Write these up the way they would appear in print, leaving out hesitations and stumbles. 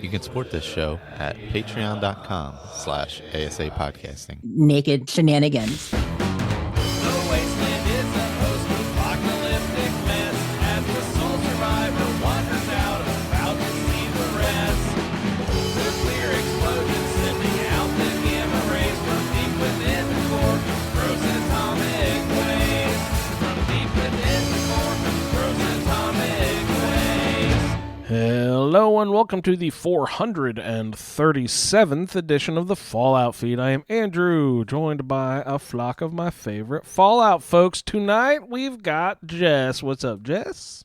You can support this show at patreon.com/ASA podcasting. Naked shenanigans. The wasteland is a post-apocalyptic mess as the sole survivor wanders out about to see the rest. Nuclear explosion sending out the gamma rays from deep within the core, gross atomic waste. From deep within the core, gross atomic waste. Hello and welcome to the 437th edition of the Fallout feed. I am Andrew, joined by a flock of my favorite Fallout folks. Tonight we've got Jess. What's up, Jess?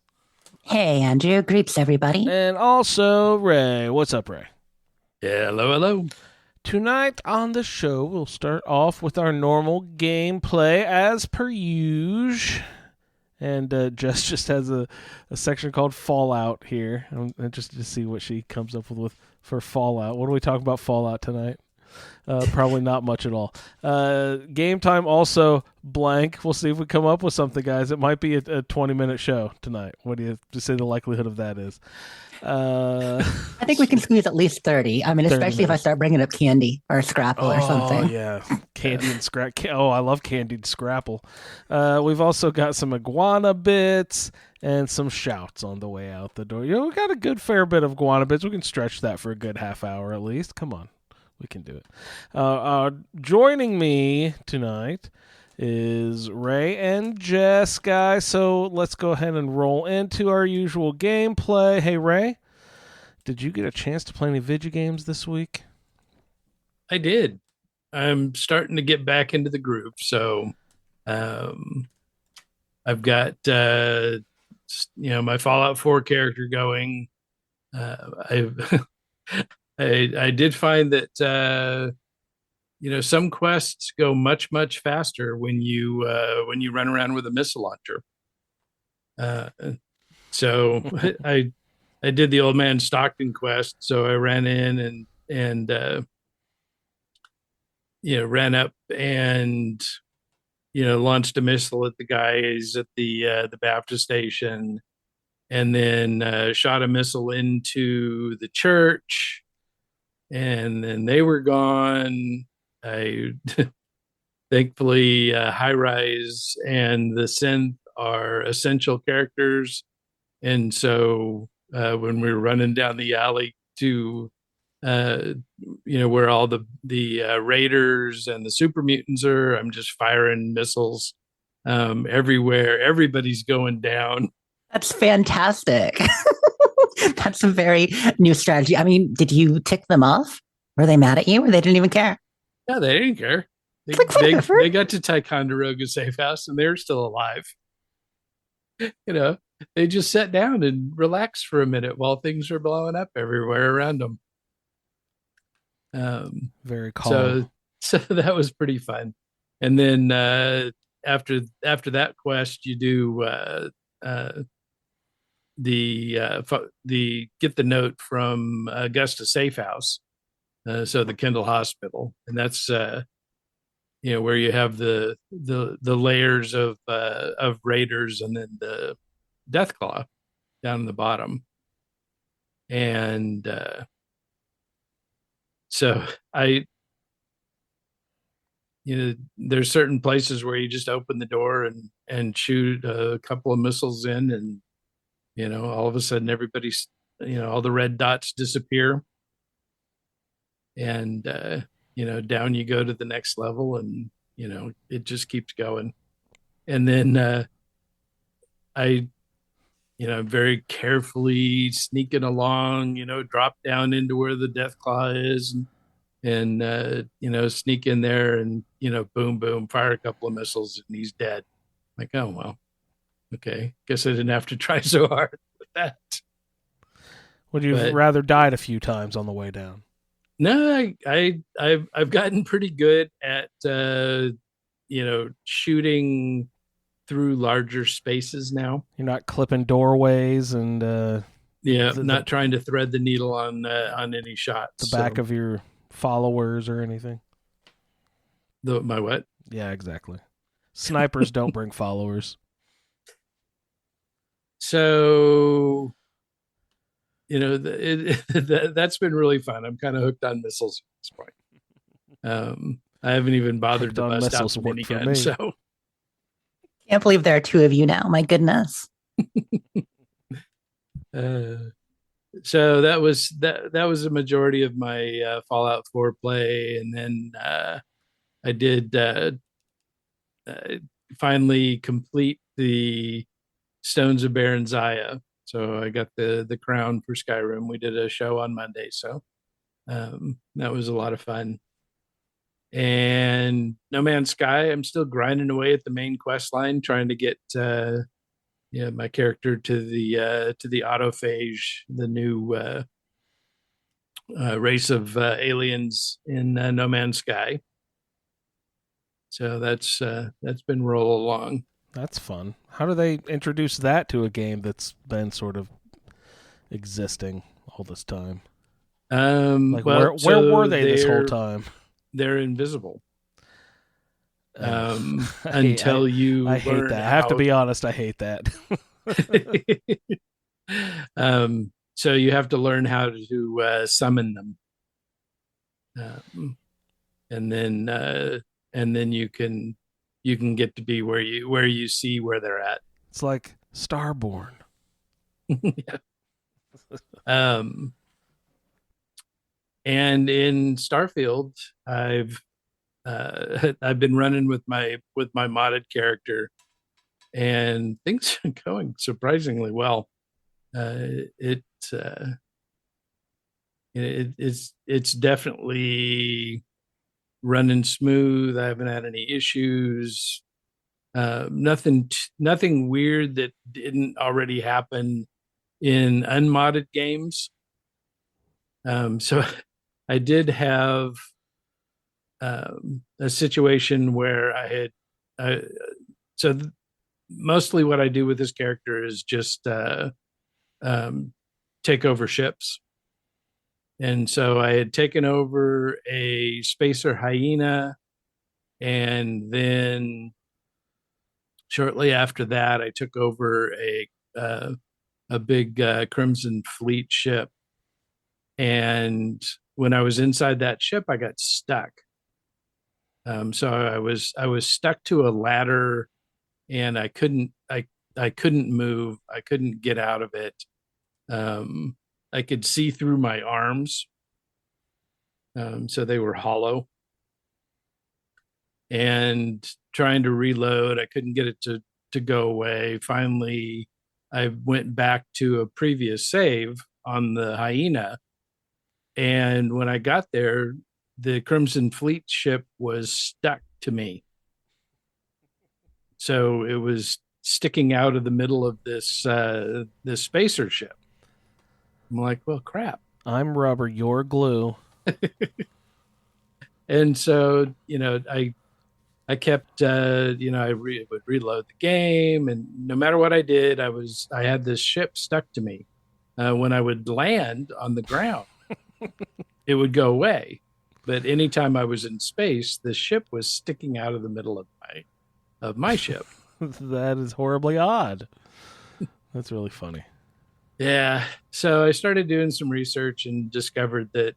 Hey, Andrew. Greeps, everybody. And also Ray. What's up, Ray? Hello, hello. Tonight on the show, we'll start off with our normal gameplay as per usual. And Jess just has a section called Fallout here. I'm interested to see what she comes up with for Fallout. What are we talking about Fallout tonight? Probably not much at all. Game time also blank. We'll see if we come up with something, guys. It might be a 20-minute show tonight. What do you say the likelihood of that is? I think we can squeeze at least 30. I mean, especially if I start bringing up candy or Scrapple or something. Oh, yeah. Candy and Scrapple. Oh, I love candied Scrapple. We've also got some iguana bits and some shouts on the way out the door. We got a good fair bit of iguana bits. We can stretch that for a good half hour at least. Come on. We can do it. Joining me tonight is Ray and Jess, guys. So let's go ahead and roll into our usual gameplay. Hey, Ray, did you get a chance to play any video games this week? I did. I'm starting to get back into the groove. So I've got, my Fallout 4 character going. I did find that, some quests go much, much faster when you run around with a missile launcher. So I did the old man Stockton quest. So I ran in and ran up and, launched a missile at the guys at the Baptist station, and then shot a missile into the church, and then they were gone. I thankfully High Rise and the Synth are essential characters, and so when we were running down the alley to where all the raiders and the super mutants are, I'm just firing missiles everywhere. Everybody's going down. That's fantastic. That's a very new strategy. I mean, did you tick them off? Were they mad at you or they didn't even care? No, they didn't care. They got to Ticonderoga Safe House and they're still alive. They just sat down and relaxed for a minute while things were blowing up everywhere around them. Very calm. So that was pretty fun. And then after that quest, you do the get the note from Augusta Safe House. So the Kendall Hospital, and that's where you have the layers of raiders, and then the Deathclaw down in the bottom, and so there's certain places where you just open the door and shoot a couple of missiles in, and all of a sudden everybody's all the red dots disappear. And, down you go to the next level, and, it just keeps going. And then I very carefully sneaking along, drop down into where the Deathclaw is and sneak in there and, boom, boom, fire a couple of missiles and he's dead. Like, oh, well, okay. Guess I didn't have to try so hard with that. Would you have rather died a few times on the way down? No, I've gotten pretty good at shooting through larger spaces now. You're not clipping doorways and not trying to thread the needle on any shots. The back of your followers or anything. My what? Yeah, exactly. Snipers don't bring followers. So That's been really fun. I'm kind of hooked on missiles at this point. I haven't even bothered Hooked to on bust out missiles the work for minigun. me. So Can't believe there are two of you now. My goodness. Uh, so that was a majority of my Fallout 4 play, and then I did uh, finally complete the Stones of Baron Zaya. So I got the crown for Skyrim. We did a show on Monday, so that was a lot of fun. And No Man's Sky, I'm still grinding away at the main quest line, trying to get my character to the autophage, the new race of aliens in No Man's Sky. So that's been roll along. That's fun. How do they introduce that to a game that's been sort of existing all this time? Where were they this whole time? They're invisible. I Until you I hate learn that. I have to be honest, I hate that. So you have to learn how to summon them, and then you can get to be where you see where they're at. It's like Starborn. Yeah. And in Starfield, I've been running with my modded character, and things are going surprisingly well. It's definitely running smooth. I haven't had any issues. Nothing weird that didn't already happen in unmodded games. So I did have a situation where mostly what I do with this character is just take over ships. And so I had taken over a spacer hyena, and then shortly after that, I took over a big Crimson Fleet ship. And when I was inside that ship, I got stuck. So I was stuck to a ladder, and I couldn't move. I couldn't get out of it. I could see through my arms, so they were hollow. And trying to reload, I couldn't get it to go away. Finally, I went back to a previous save on the hyena, and when I got there, the Crimson Fleet ship was stuck to me. So it was sticking out of the middle of this spacer ship. I'm like, well, crap. I'm rubber, you're glue. And so, I kept, I would reload the game, and no matter what I did, I had this ship stuck to me. When I would land on the ground, it would go away. But anytime I was in space, the ship was sticking out of the middle of my ship. That is horribly odd. That's really funny. Yeah. So I started doing some research and discovered that,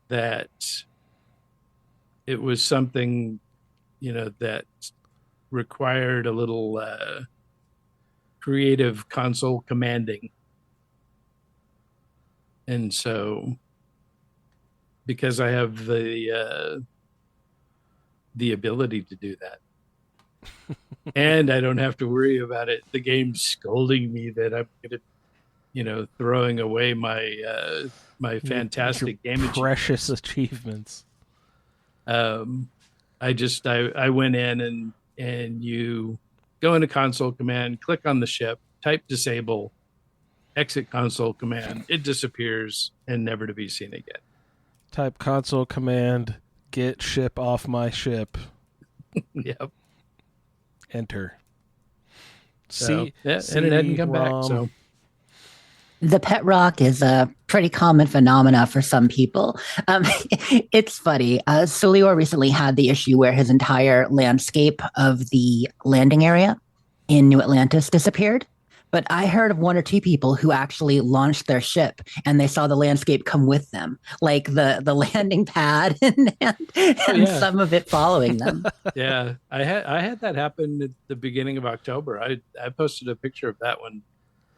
that it was something, that required a little creative console commanding. And so, because I have the ability to do that, and I don't have to worry about the game scolding me that I'm gonna, throwing away my my fantastic game precious achievements. I went in and you go into console command, click on the ship, type disable, exit console command, it disappears and never to be seen again. Type console command, get ship off my ship. Yep. Enter. So, and it hadn't come back. So the pet rock is a pretty common phenomena for some people. It's funny. Solior recently had the issue where his entire landscape of the landing area in New Atlantis disappeared. but I heard of one or two people who actually launched their ship and they saw the landscape come with them, like the landing pad and yeah. some of it following them. Yeah, I had that happen at the beginning of October. I posted a picture of that one.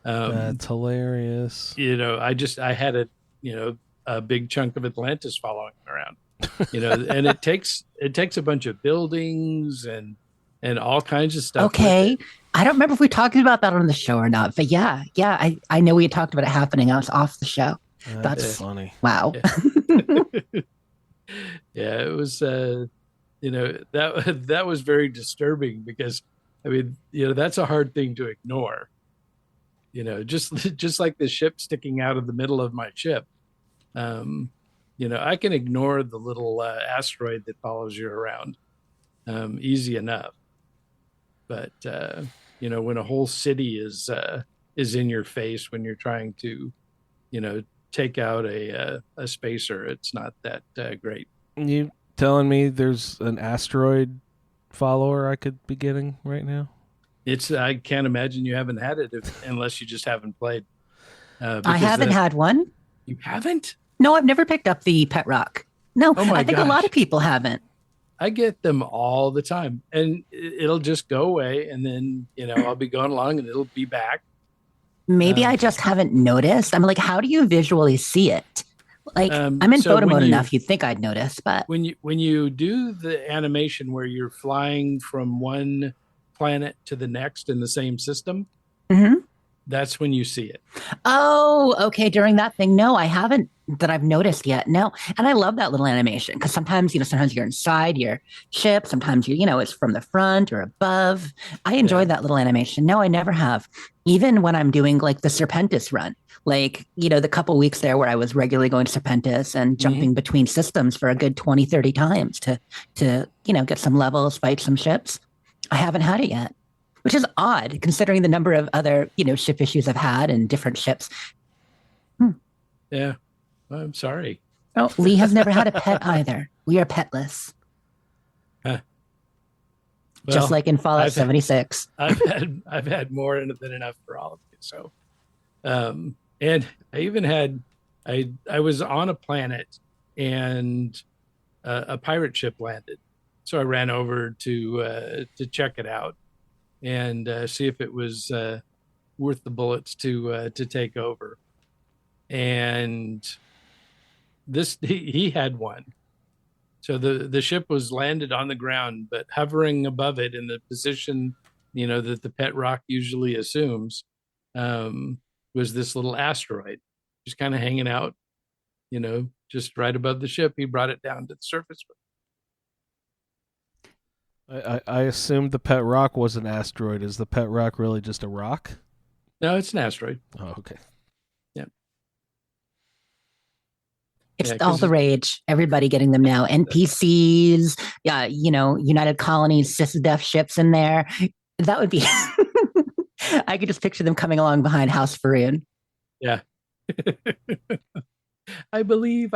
That's hilarious. I had a big chunk of Atlantis following around. And it takes a bunch of buildings and all kinds of stuff. Okay. I don't remember if we talked about that on the show or not, but yeah, I know we had talked about it happening. I was off the show. That's funny. Wow. Yeah, it was. That was very disturbing because, I mean, that's a hard thing to ignore. Just like the ship sticking out of the middle of my ship. I can ignore the little asteroid that follows you around easy enough. But when a whole city is in your face when you're trying to, take out a spacer, it's not that great. You telling me there's an asteroid follower I could be getting right now? I can't imagine you haven't had it unless you just haven't played. I haven't had one. You haven't? No, I've never picked up the pet rock. No, Oh my I think a lot of people haven't. I get them all the time, and it'll just go away, and then I'll be going along, and it'll be back. Maybe I just haven't noticed. I'm like, how do you visually see it? Like, I'm in so photo when mode you- enough. You'd think I'd notice, but When you do the animation where you're flying from one planet to the next in the same system, Mhm. that's when you see it. oh, okay. During that thing, no, I haven't that I've noticed yet. No, and I love that little animation because sometimes you're inside your ship. Sometimes it's from the front or above. I enjoy Yeah. that little animation. No, I never have. Even when I'm doing like the Serpentis run, like the couple weeks there where I was regularly going to Serpentis and jumping between systems for a good 20, 30 times to get some levels, fight some ships. I haven't had it yet, which is odd considering the number of other, ship issues I've had and different ships. Yeah, I'm sorry. Oh, Lee has never had a pet either. We are petless, just Well, like in Fallout I've- 76. I've had more than enough for all of you. So, and I even had I was on a planet and a pirate ship landed, so I ran over to check it out and see if it was worth the bullets to take over. And he had one. So the ship was landed on the ground, but hovering above it in the position, that the pet rock usually assumes, was this little asteroid just kind of hanging out, just right above the ship. He brought it down to the surface. I assumed the pet rock was an asteroid. Is the pet rock really just a rock? No, it's an asteroid. Oh, okay. It's Yeah, all 'cause the rage. Everybody getting them now. NPCs, United Colonies, sysdef ships in there. That would be. I could just picture them coming along behind House Faroon. Yeah. I believe.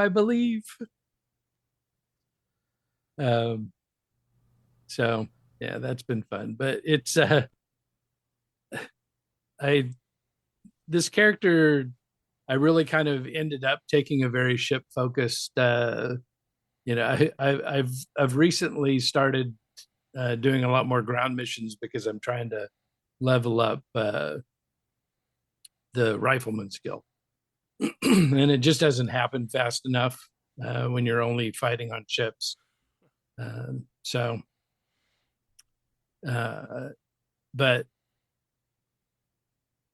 So yeah, that's been fun. But it's this character, I really kind of ended up taking a very ship focused. I've recently started doing a lot more ground missions because I'm trying to level up the rifleman skill, and it just doesn't happen fast enough when you're only fighting on ships. But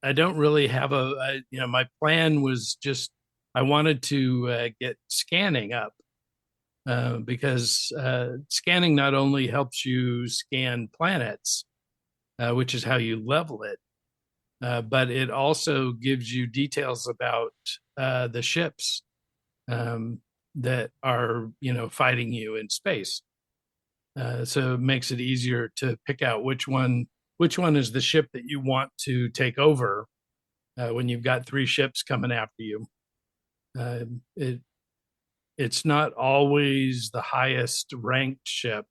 I don't really have my plan was just I wanted to get scanning up because scanning not only helps you scan planets, which is how you level it, but it also gives you details about the ships that are fighting you in space. So it makes it easier to pick out which one is the ship that you want to take over when you've got 3 ships coming after you. It's not always the highest ranked ship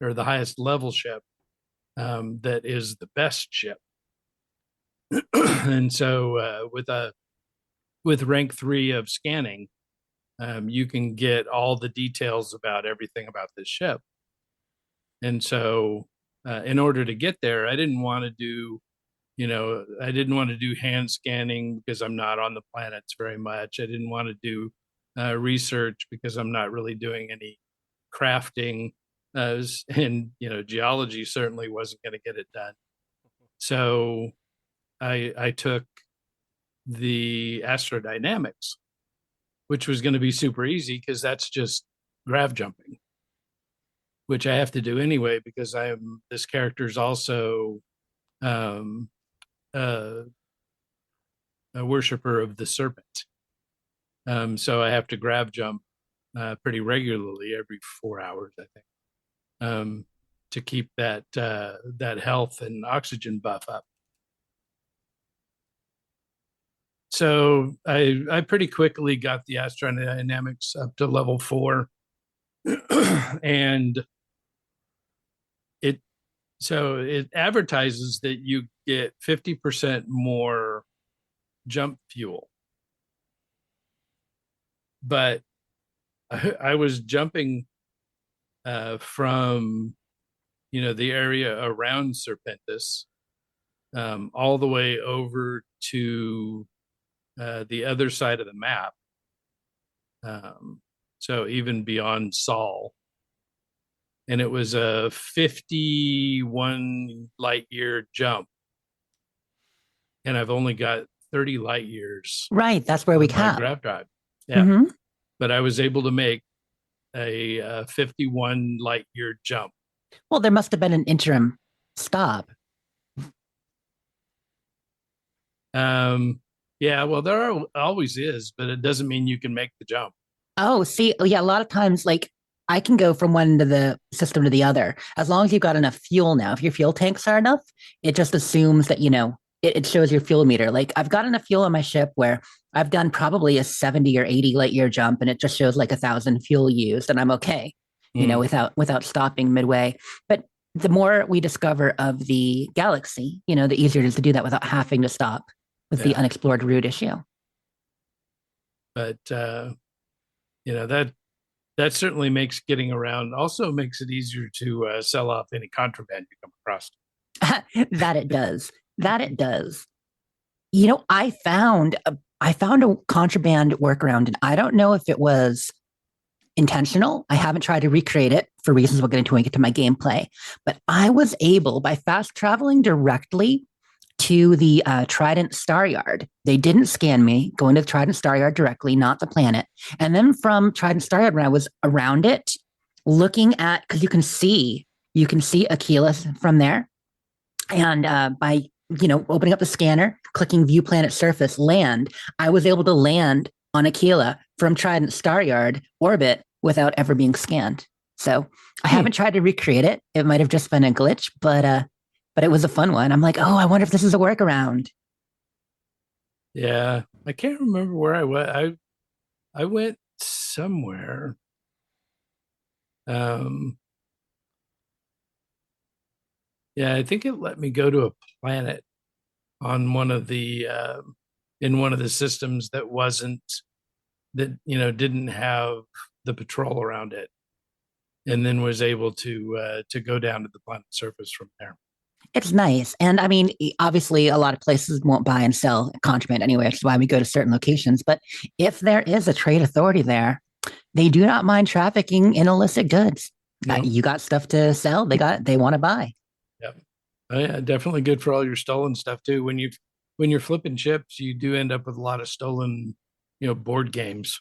or the highest level ship that is the best ship. And so with rank 3 of scanning, you can get all the details about everything about this ship. And so in order to get there, I didn't want to do hand scanning because I'm not on the planets very much. I didn't want to do research because I'm not really doing any crafting, and geology certainly wasn't going to get it done. So I took the astrodynamics, which was going to be super easy because that's just grav jumping, which I have to do anyway because this character's also um, a worshiper of the serpent. So I have to grav jump pretty regularly, every 4 hours, I think, to keep that health and oxygen buff up. So I pretty quickly got the astrodynamics up to level 4, and it advertises that you get 50% more jump fuel, but I was jumping from the area around Serpentis all the way over to the other side of the map, so even beyond Sol, and it was a 51 light year jump, and I've only got 30 light years. Right, that's where we with my cap. grav drive. Yeah, Mhm. but I was able to make a 51 light year jump. Well, there must have been an interim stop. Yeah, well, always is, but it doesn't mean you can make the jump. Oh, see, yeah, a lot of times, like I can go from one end of the system to the other as long as you've got enough fuel. Now, if your fuel tanks are enough, it just assumes that it shows your fuel meter. Like I've got enough fuel on my ship where I've done probably a 70 or 80 light year jump, and it just shows like 1,000 fuel used, and I'm okay, without stopping midway. But the more we discover of the galaxy, the easier it is to do that without having to stop with the unexplored route issue. But that certainly makes getting around. Also makes it easier to sell off any contraband you come across. That it does. That it does. I found a contraband workaround, and I don't know if it was intentional. I haven't tried to recreate it for reasons we'll get into when we get to my gameplay. But I was able, by fast traveling directly to the Trident Star Yard. They didn't scan me, going to the Trident Star Yard directly, not the planet. And then from Trident Star Yard, when I was around it, looking at, because you can see Aquila from there. And by opening up the scanner, clicking view planet surface, land, I was able to land on Aquila from Trident Star Yard orbit without ever being scanned. So I haven't tried to recreate it. It might have just been a glitch, but it was a fun one. I'm like, oh, I wonder if this is a workaround. Yeah, I can't remember where I went. I went somewhere. Yeah, I think it let me go to a planet on one of the in one of the systems that didn't have the patrol around it, and then was able to go down to the planet surface from there. It's nice. And I mean, obviously, a lot of places won't buy and sell contraband anyway, which is why we go to certain locations. But if there is a trade authority there, they do not mind trafficking in illicit goods. Yep. You got stuff to sell, they want to buy. Yep. Oh, yeah, definitely good for all your stolen stuff too. When you're flipping chips, you do end up with a lot of stolen, board games.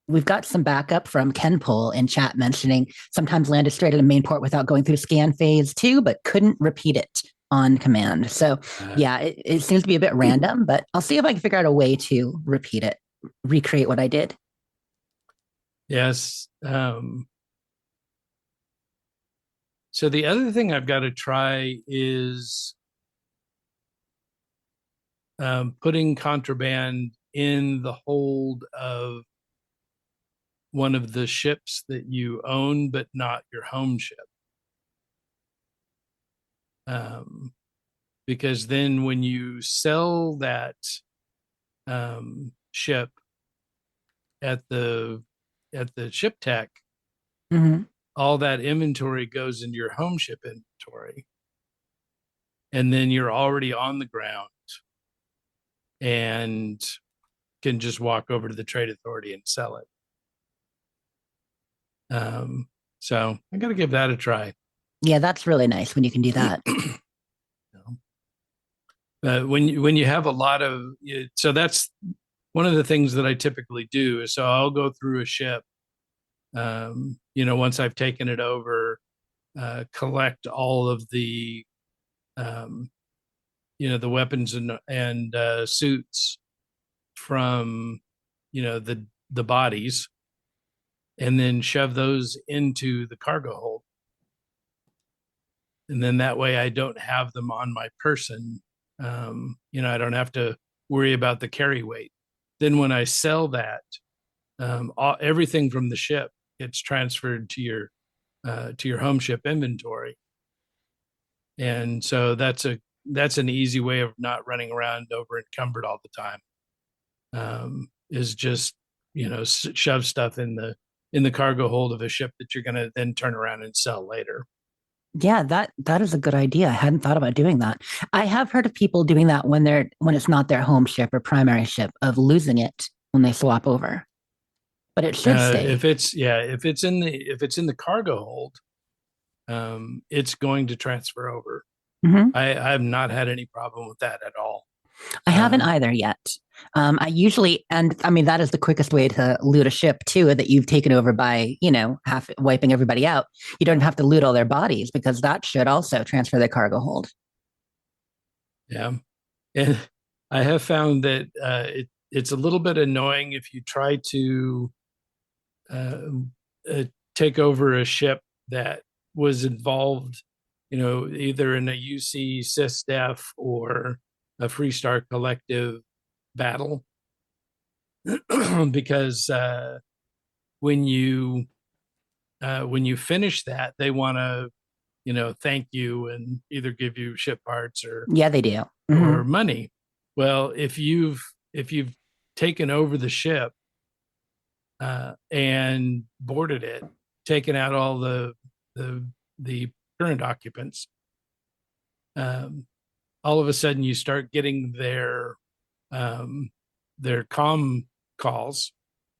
We've got some backup from Ken Pohl in chat mentioning sometimes landed straight at a main port without going through scan phase 2, but couldn't repeat it on command. So yeah, it seems to be a bit random, but I'll see if I can figure out a way to repeat it, recreate what I did. Yes. So the other thing I've got to try is putting contraband in the hold of one of the ships that you own, but not your home ship. because then when you sell that ship at the ship tech, Mhm. all that inventory goes into your home ship inventory, and then you're already on the ground and can just walk over to the trade authority and sell it. So I got to give that a try. Yeah, that's really nice when you can do that. When you have a lot of, so that's one of the things that I typically do is, so I'll go through a ship, once I've taken it over, collect all of the, the weapons and suits from, the bodies, and then shove those into the cargo hold. And then that way I don't have them on my person. I don't have to worry about the carry weight. Then when I sell that, everything from the ship gets transferred to your home ship inventory. And so that's an easy way of not running around over encumbered all the time. Is just, shove stuff in the cargo hold of a ship that you're going to then turn around and sell later. Yeah, that is a good idea. I hadn't thought about doing that. I have heard of people doing that when it's not their home ship or primary ship, of losing it when they swap over. But it should stay. If it's in the cargo hold, it's going to transfer over. Mm-hmm. I have not had any problem with that at all. I haven't either yet. I usually, and I mean, that is the quickest way to loot a ship too, that you've taken over by, half wiping everybody out. You don't have to loot all their bodies, because that should also transfer their cargo hold. Yeah. And I have found that it's a little bit annoying if you try to take over a ship that was involved, either in a UC SysDef or a Freestar Collective battle, because when you finish that, they want to thank you and either give you ship parts or Yeah, they do. or money. Well, if you've taken over the ship and boarded it, taken out all the current occupants, all of a sudden you start getting their comm calls,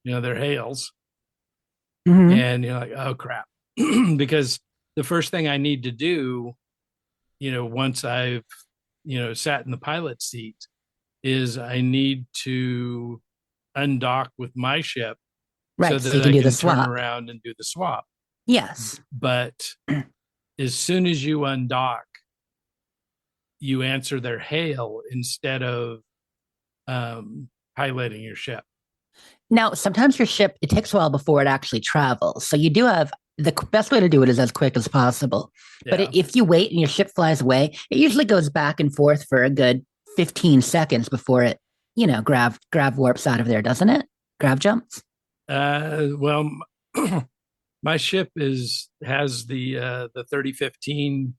their hails, and you're like, oh crap, because the first thing I need to do, once I've sat in the pilot seat, is I need to undock with my ship, right? So So that you can I do can the turn swap. around and do the swap. Yes. But as soon as you undock, you answer their hail instead of highlighting your ship. Now, sometimes your ship, it takes a while before it actually travels. So you do have, the best way to do it is as quick as possible. Yeah. But if you wait and your ship flies away, it usually goes back and forth for a good 15 seconds before it, grav warps out of there, doesn't it? Grav jumps. Well, my ship has the 3015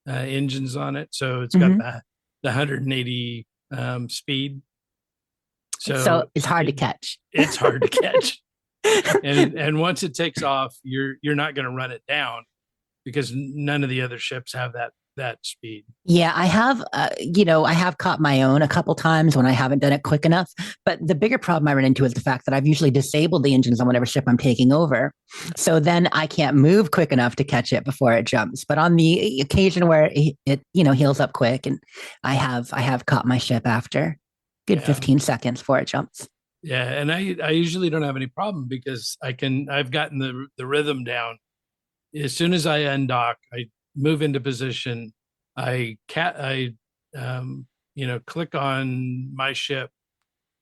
engines on it, so it's got the 180 speed. So it's hard to catch. It's hard to catch. And once it takes off, you're not going to run it down, because none of the other ships have that speed. Yeah, I have, I have caught my own a couple times when I haven't done it quick enough. But the bigger problem I run into is the fact that I've usually disabled the engines on whatever ship I'm taking over. So then I can't move quick enough to catch it before it jumps. But on the occasion where it heals up quick, and I have caught my ship after good 15 seconds before it jumps. Yeah, and I usually don't have any problem, because I've gotten the rhythm down. As soon as I undock, I move into position. I click on my ship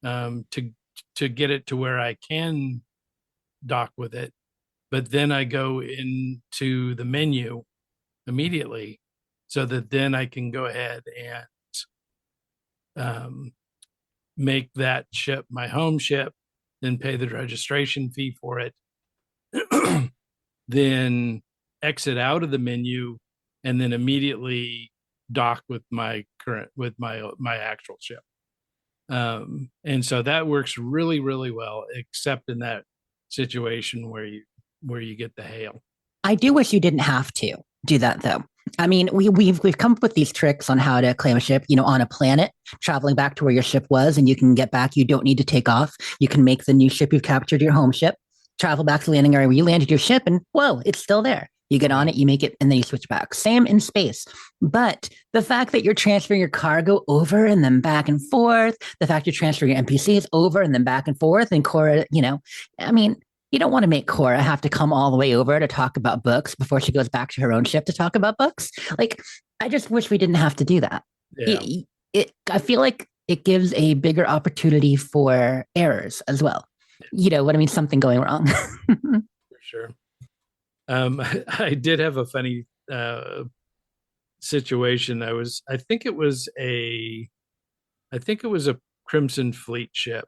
to get it to where I can dock with it, but then I go into the menu immediately, so that then I can go ahead and make that ship my home ship, then pay the registration fee for it, then exit out of the menu, and then immediately dock with my actual ship. And so that works really, really well, except in that situation where you get the hail. I do wish you didn't have to do that though. I mean, we've come up with these tricks on how to claim a ship, on a planet, traveling back to where your ship was, and you can get back. You don't need to take off. You can make the new ship you've captured your home ship, travel back to the landing area where you landed your ship, and whoa, it's still there. You get on it, you make it, and then you switch back. Same in space. But the fact that you're transferring your cargo over and then back and forth, the fact you're transferring your NPCs over and then back and forth, and Cora, I mean, you don't want to make Cora have to come all the way over to talk about books before she goes back to her own ship to talk about books. Like, I just wish we didn't have to do that. Yeah. I feel like it gives a bigger opportunity for errors as well. You know what I mean? Something going wrong. For sure. I did have a funny situation. I think it was a Crimson Fleet ship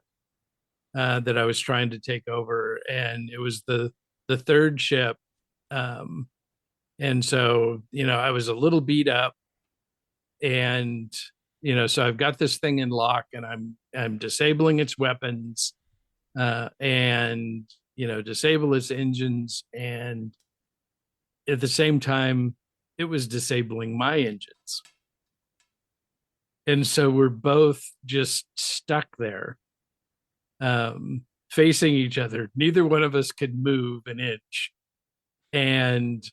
that I was trying to take over, and it was the third ship. And so, I was a little beat up, and, so I've got this thing in lock, and I'm disabling its weapons, and, disable its engines. And at the same time, it was disabling my engines. And so we're both just stuck there, facing each other. Neither one of us could move an inch. And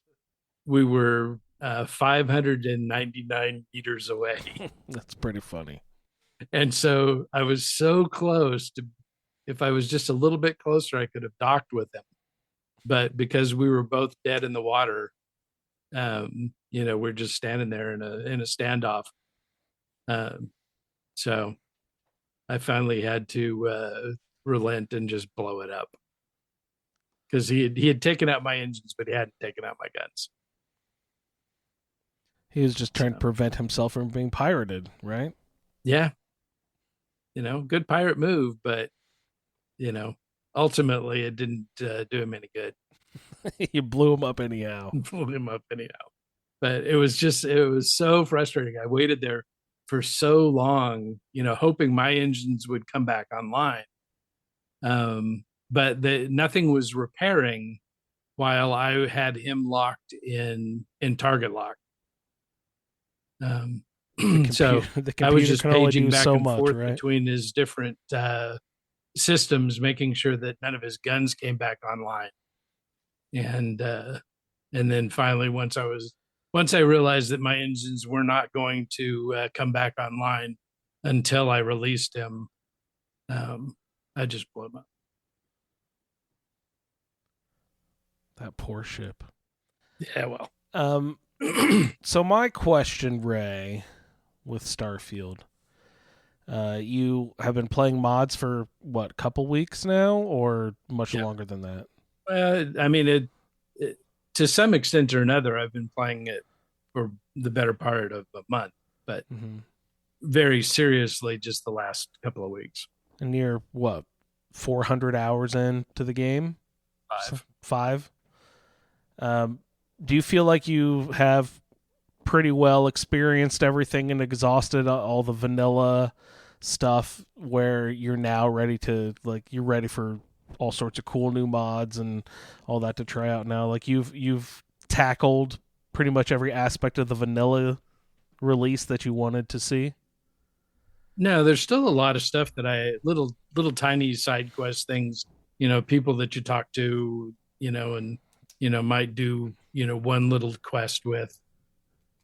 we were 599 meters away. That's pretty funny. And so I was so close to, if I was just a little bit closer, I could have docked with him. But because we were both dead in the water, we're just standing there in a standoff. So I finally had to relent and just blow it up, because he had taken out my engines, but he hadn't taken out my guns. He was just trying to prevent himself from being pirated, right? Yeah. Good pirate move, but ultimately it didn't do him any good. You blew him up anyhow. But it was so frustrating. I waited there for so long, hoping my engines would come back online. But nothing was repairing while I had him locked in target lock. So I was just paging back and forth between his different systems, making sure that none of his guns came back online. And then finally, once I realized that my engines were not going to come back online until I released him, I just blew him up. That poor ship. Yeah, well. So my question, Ray, with Starfield, you have been playing mods for what, couple weeks now, or much longer than that? I mean, to some extent or another, I've been playing it for the better part of a month, but very seriously, just the last couple of weeks. And you're what, 400 hours into the game? 5. Do you feel like you have pretty well experienced everything and exhausted all the vanilla stuff, where you're now ready to, you're ready for all sorts of cool new mods and all that to try out now? Like, you've tackled pretty much every aspect of the vanilla release that you wanted to see? No, there's still a lot of stuff that little tiny side quest things, people that you talk to, and, might do, one little quest with.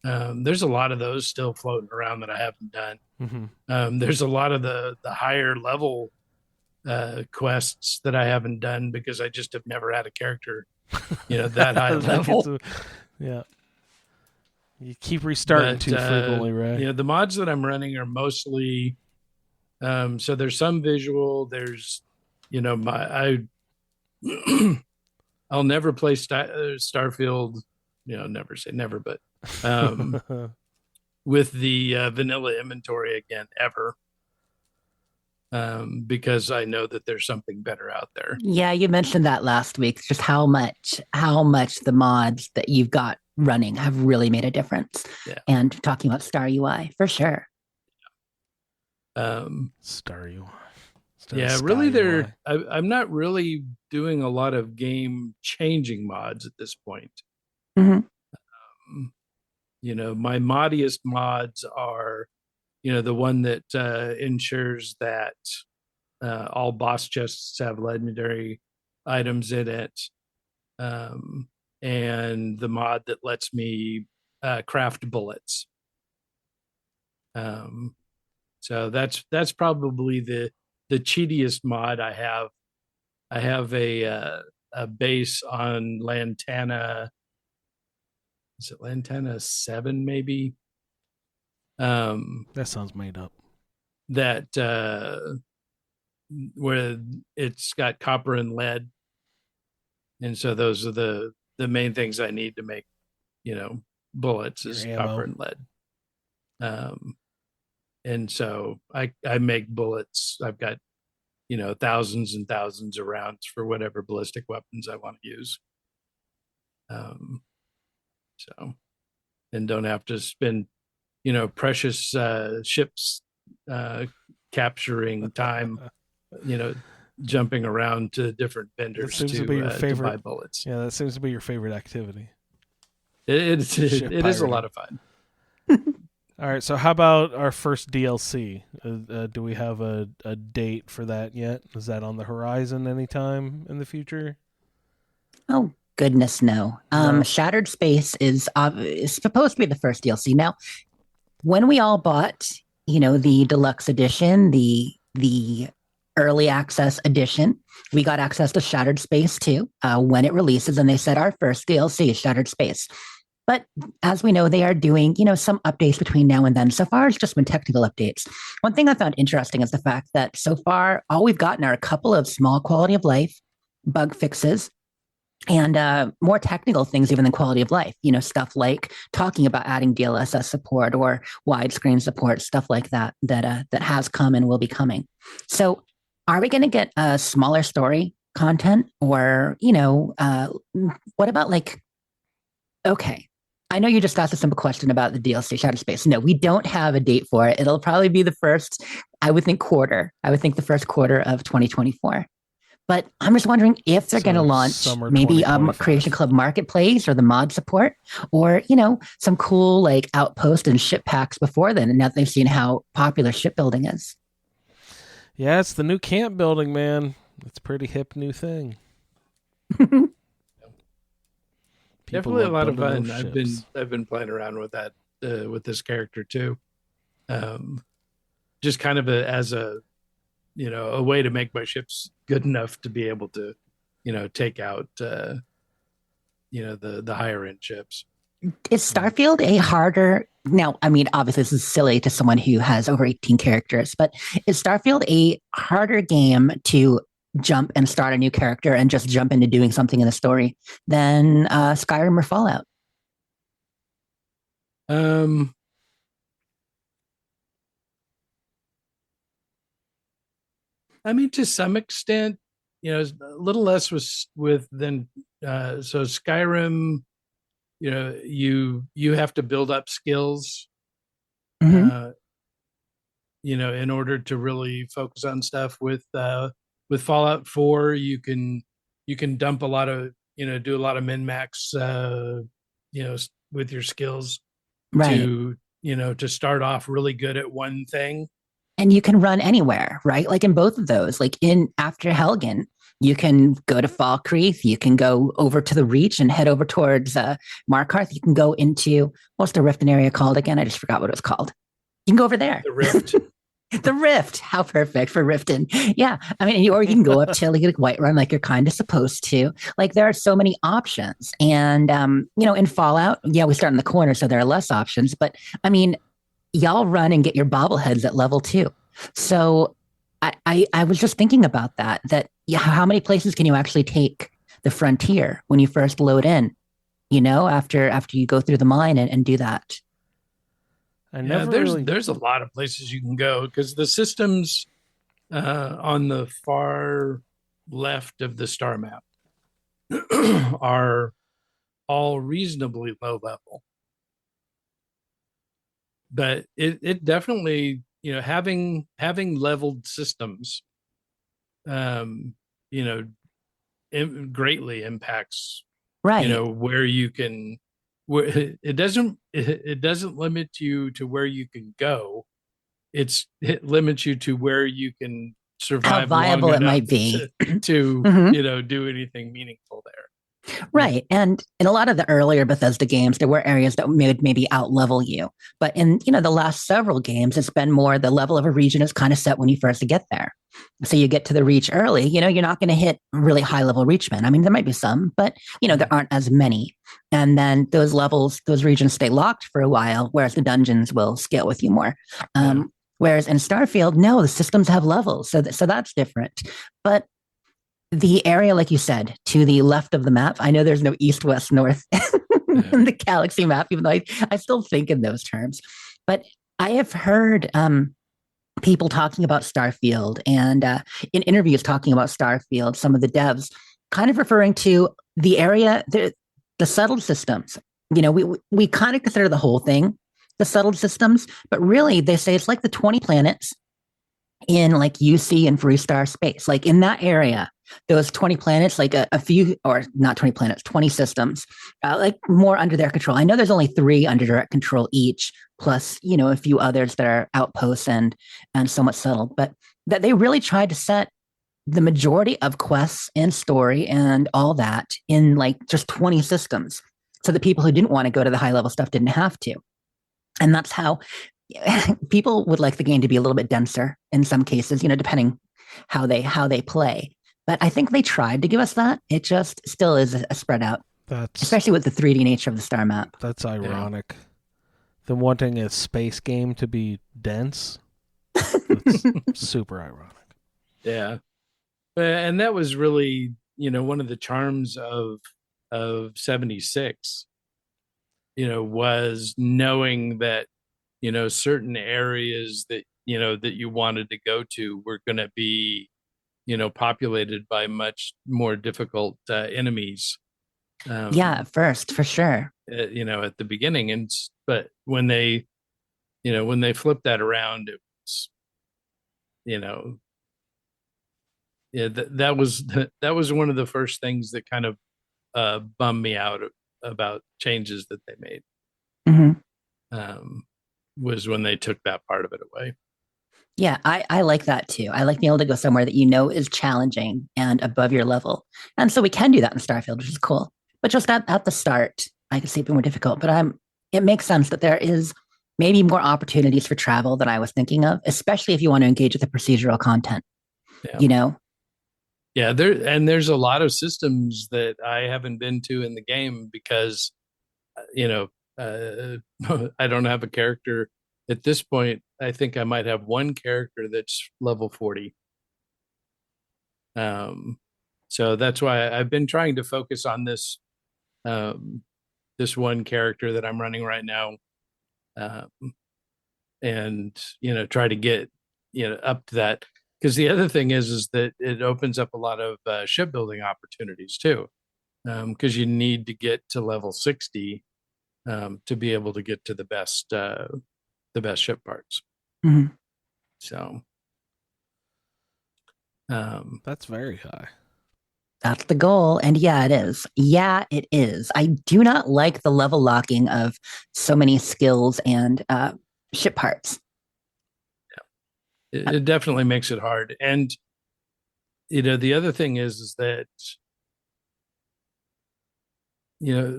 There's a lot of those still floating around that I haven't done. There's a lot of the higher level quests that I haven't done because I just have never had a character, that high level. Yeah. You keep restarting too frequently, right? The mods that I'm running are mostly, so there's some visual, there's, I'll never play Starfield, never say never, but with the vanilla inventory again, ever. Because I know that there's something better out there. Yeah, you mentioned that last week, just how much the mods that you've got running have really made a difference. Yeah. And talking about Star UI for sure. Star UI. Yeah, really, I'm not really doing a lot of game changing mods at this point. Mm-hmm. My moddiest mods are, the one that ensures that all boss chests have legendary items in it, and the mod that lets me craft bullets. So that's probably the cheatiest mod I have. I have a base on Lantana. Is it Lantana 7 maybe? That sounds made up. That where it's got copper and lead, and so those are the main things I need to make, bullets is copper and lead. And so I make bullets. I've got, thousands and thousands of rounds for whatever ballistic weapons I want to use. So, and don't have to spend, precious ships capturing time, jumping around to different vendors to buy bullets. Yeah, that seems to be your favorite activity. It is a lot of fun. All right, so how about our first DLC? Do we have a date for that yet? Is that on the horizon anytime in the future? Oh, goodness, no. No. Shattered Space is supposed to be the first DLC. Now, when we all bought, the deluxe edition, the early access edition, we got access to Shattered Space too when it releases, and they said our first DLC is Shattered Space. But as we know, they are doing, some updates between now and then. So far, it's just been technical updates. One thing I found interesting is the fact that so far, all we've gotten are a couple of small quality of life bug fixes and more technical things even than quality of life. Stuff like talking about adding DLSS support or widescreen support, stuff like that has come and will be coming. So are we going to get a smaller story content or, what about okay. I know you just asked a simple question about the DLC Shattered Space. No, we don't have a date for it. It'll probably be the first, I would think the first quarter of 2024. But I'm just wondering if they're going to launch maybe a Creation Club Marketplace or the mod support or, some cool outpost and ship packs before then. And now they've seen how popular shipbuilding is. Yeah, it's the new camp building, man. It's a pretty hip new thing. Definitely a lot of fun. I've been playing around with that with this character too. Just kind of as a way to make my ships good enough to be able to take out the higher end ships. Is Starfield a harder now? I mean, obviously this is silly to someone who has over 18 characters, but is Starfield a harder game to jump and start a new character and just jump into doing something in the story than Skyrim or Fallout? I mean, to some extent, a little less than so Skyrim. You have to build up skills, Mm-hmm. in order to really focus on stuff. With Fallout 4, you can dump a lot of do a lot of min max with your skills, Right. to start off really good at one thing. And you can run anywhere, right? Like in both of those, after Helgen, you can go to Falkreath, you can go over to the Reach and head over towards Markarth. You can go into, what's the Riften area called again? I just forgot what it was called. You can go over there. The Rift. The Rift. How perfect for Riften. Yeah. I mean, or you can go up to Whiterun like you're kind of supposed to. There are so many options. And, in Fallout, yeah, we start in the corner, so there are less options. But I mean, y'all run and get your bobbleheads at level 2. So I was just thinking about that how many places can you actually take the frontier when you first load in, after you go through the mine and do that? There's a lot of places you can go because the systems on the far left of the star map are all reasonably low level. But it definitely, having leveled systems, you know, it greatly impacts, Right. where you can, where it doesn't limit you to where you can go. It limits you to where you can How survive long viable it enough might be. to Mhm. do anything meaningful there. Right. And in a lot of the earlier Bethesda games, there were areas that would maybe out level you. But in, the last several games, it's been more the level of a region is kind of set when you first get there. So you get to the reach early, you're not going to hit really high level reachmen. I mean, there might be some, but there aren't as many. And then those levels, those regions stay locked for a while, whereas the dungeons will scale with you more. Whereas in Starfield, no, the systems have levels. So that's different. But the area, like you said, to the left of the map, I know there's no east, west, north in the galaxy map, even though I still think in those terms. But I have heard people talking about Starfield and in interviews talking about Starfield, some of the devs kind of referring to the area, the settled systems. We kind of consider the whole thing the settled systems, but really they say it's like the 20 planets in like UC and Freestar space. Like in that area, those 20 planets, like a few, or not 20 planets, 20 systems, like more under their control. I know there's only 3 under direct control each, plus, a few others that are outposts and somewhat settled, but that they really tried to set the majority of quests and story and all that in like just 20 systems. So the people who didn't want to go to the high level stuff didn't have to. And that's how people would like the game to be a little bit denser in some cases, depending how they play. But I think they tried to give us that. It just still is a spread out, especially with the 3D nature of the star map. That's ironic. Them wanting a space game to be dense. That's super ironic. Yeah. And that was really, one of the charms of 76, was knowing that, certain areas that, that you wanted to go to were going to be, populated by much more difficult enemies. Yeah, at first, for sure. At the beginning. But when they flipped that around, it was, yeah, that was one of the first things that kind of bummed me out about changes that they made. Mm-hmm. Was when they took that part of it away. Yeah, I like that too. I like being able to go somewhere that is challenging and above your level. And so we can do that in Starfield, which is cool. But just at the start, I could see it being more difficult. But it makes sense that there is maybe more opportunities for travel than I was thinking of, especially if you want to engage with the procedural content. Yeah. Yeah, there's a lot of systems that I haven't been to in the game because, I don't have a character at this point. I think I might have one character that's level 40. So that's why I've been trying to focus on this, this one character that I'm running right now, and try to get up to that. Because the other thing is that it opens up a lot of shipbuilding opportunities too, because you need to get to level 60 to be able to get to the best ship parts. Mm-hmm. So that's very high. That's the goal. And yeah, it is. Yeah, it is. I do not like the level locking of so many skills and ship parts. It definitely makes it hard. And, the other thing is that,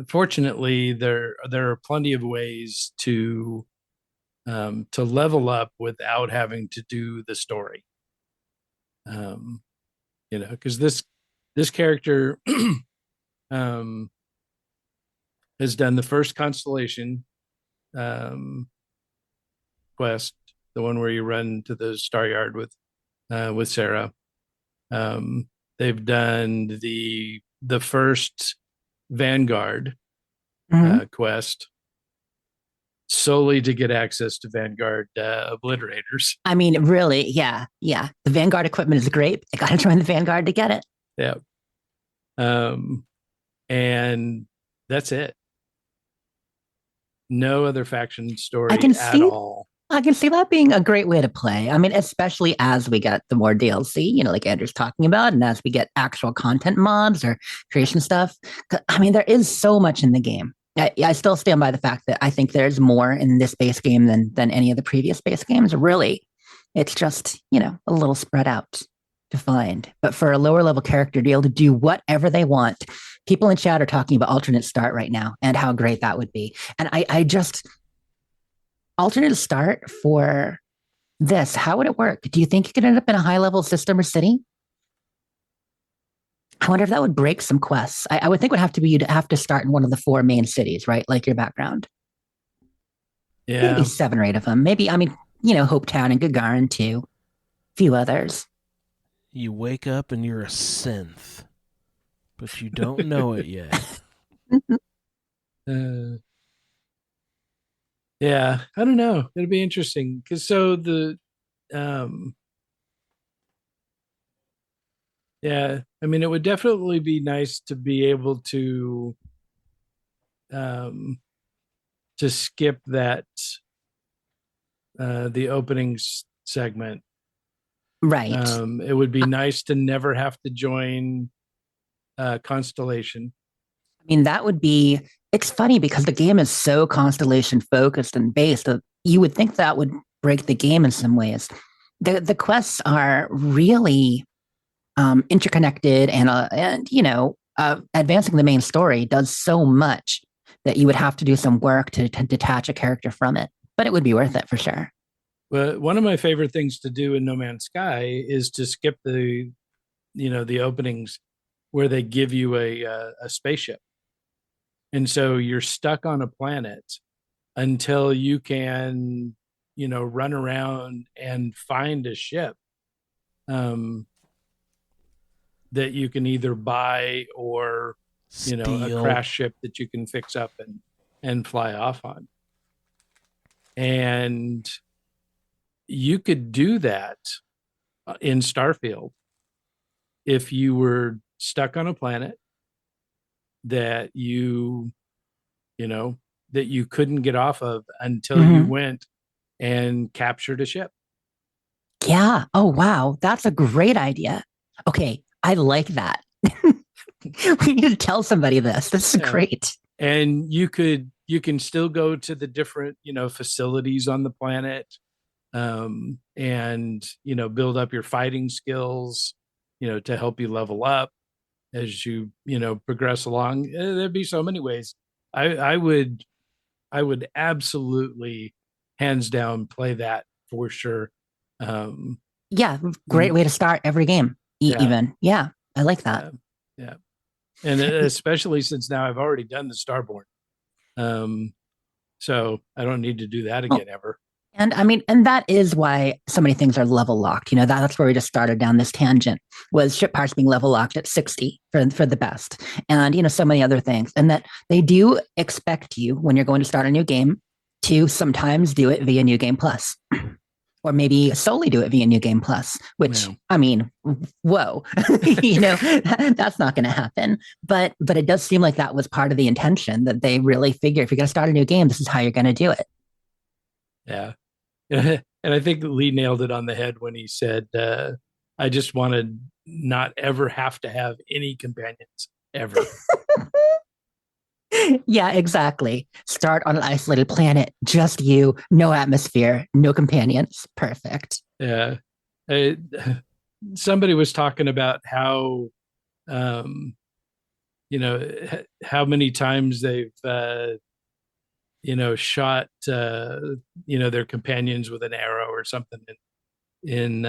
fortunately there are plenty of ways to level up without having to do the story. Because this character has done the first constellation quest, the one where you run to the star yard with Sarah. They've done the first Vanguard quest solely to get access to Vanguard obliterators. I mean, really, yeah. The Vanguard equipment is great. I got to join the Vanguard to get it. Yeah. And That's it. No other faction story I can at see all. I can see that being a great way to play. I mean, especially as we get the more DLC, like Andrew's talking about, and as we get actual content mods or creation stuff. I mean, there is so much in the game. I still stand by the fact that I think there's more in this base game than any of the previous base games. Really, it's just a little spread out to find. But for a lower level character to be able to do whatever they want, people in chat are talking about alternate start right now and how great that would be. And I just alternate start for this, how would it work? Do you think it could end up in a high level system or city? I wonder if that would break some quests. I would think it would have to be you'd have to start in one of the 4 main cities, right? Like your background. Yeah. Maybe 7 or 8 of them. Maybe, I mean, Hopetown and Gagarin too. A few others. You wake up and you're a synth, but you don't know it yet. Yeah, I don't know. It'll be interesting because yeah, I mean, it would definitely be nice to be able to skip that the openings segment. Right. It would be nice to never have to join Constellation. I mean, that would be, it's funny because the game is so Constellation focused and based that you would think that would break the game in some ways. The quests are really interconnected and advancing the main story does so much that you would have to do some work to detach a character from it, but it would be worth it for sure. But one of my favorite things to do in No Man's Sky is to skip the openings where they give you a spaceship. And so you're stuck on a planet until you can, run around and find a ship that you can either buy or, a crash ship that you can fix up and fly off on. And you could do that in Starfield if you were stuck on a planet that you couldn't get off of until you went and captured a ship. Yeah. Oh, wow. That's a great idea. Okay. I like that. We need to tell somebody this. This is great. And you can still go to the different, facilities on the planet, and, build up your fighting skills, to help you level up as you, progress along. There'd be so many ways. I would absolutely hands down play that for sure. Yeah. Great way to start every game. Even. Yeah. I like that. Yeah. And especially since now I've already done the Starborn. So I don't need to do that again ever. And I mean, and that is why so many things are level locked. That's where we just started down this tangent, was ship parts being level locked at 60 for the best. And, so many other things. And that they do expect you when you're going to start a new game to sometimes do it via New Game Plus. Or maybe solely do it via New Game Plus, which, I mean, whoa, that's not going to happen. But it does seem like that was part of the intention, that they really figure if you're going to start a new game, this is how you're going to do it. Yeah. And I think Lee nailed it on the head when he said, I just want to not ever have to have any companions ever. Yeah, exactly. Start on an isolated planet, just you, no atmosphere, no companions. Perfect. Yeah. Somebody was talking about how, how many times they've, shot, their companions with an arrow or something in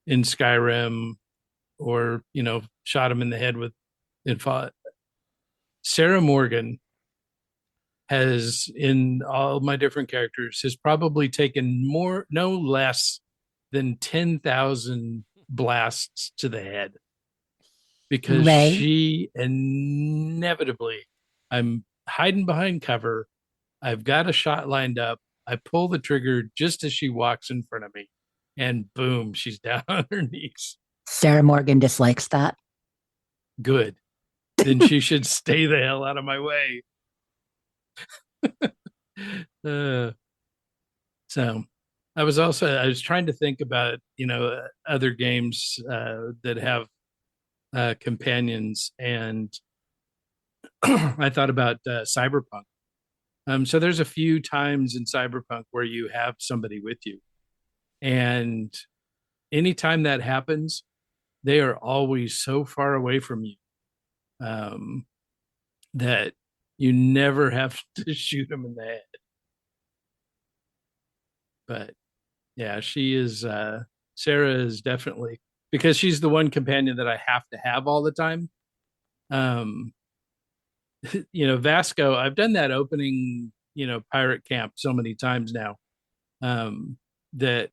Skyrim, or, shot them in the head in Fallout. Sarah Morgan has, in all my different characters, has probably taken no less than 10,000 blasts to the head, because she inevitably, I'm hiding behind cover, I've got a shot lined up, I pull the trigger just as she walks in front of me, and boom, she's down on her knees. Sarah Morgan dislikes that. Good. then she should stay the hell out of my way. So I was trying to think about, other games that have companions, and I thought about Cyberpunk. So there's a few times in Cyberpunk where you have somebody with you, and anytime that happens, they are always so far away from you that you never have to shoot them in the head. But yeah, Sarah is definitely, because she's the one companion that I have to have all the time. Vasco, I've done that opening, pirate camp so many times now, that,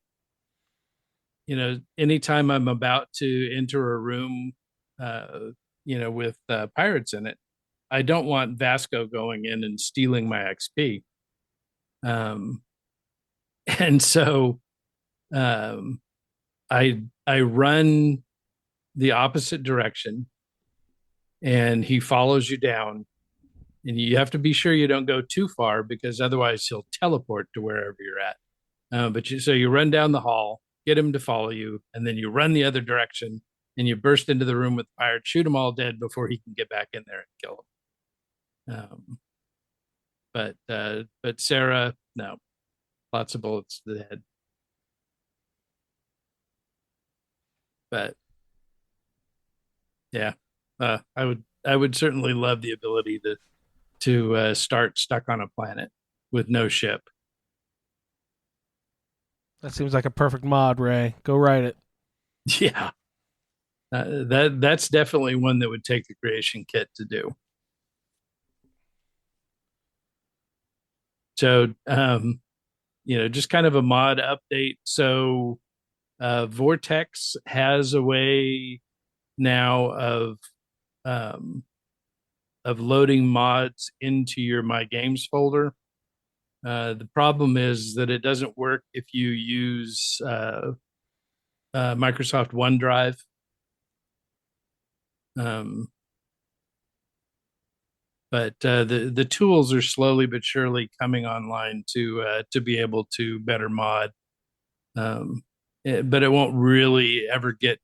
anytime I'm about to enter a room, with pirates in it, I don't want Vasco going in and stealing my XP. And so, I run the opposite direction, and he follows you down, and you have to be sure you don't go too far, because otherwise he'll teleport to wherever you're at. So you run down the hall, get him to follow you, and then you run the other direction, and you burst into the room with the pirate, shoot them all dead before he can get back in there and kill them. But Sarah, no, lots of bullets to the head. But yeah, I would certainly love the ability to start stuck on a planet with no ship. That seems like a perfect mod, Ray. Go write it. Yeah, that's definitely one that would take the creation kit to do. So, just kind of a mod update. So, Vortex has a way now of loading mods into your My Games folder. The problem is that it doesn't work if you use Microsoft OneDrive. But the tools are slowly but surely coming online to be able to better mod. But it won't really ever get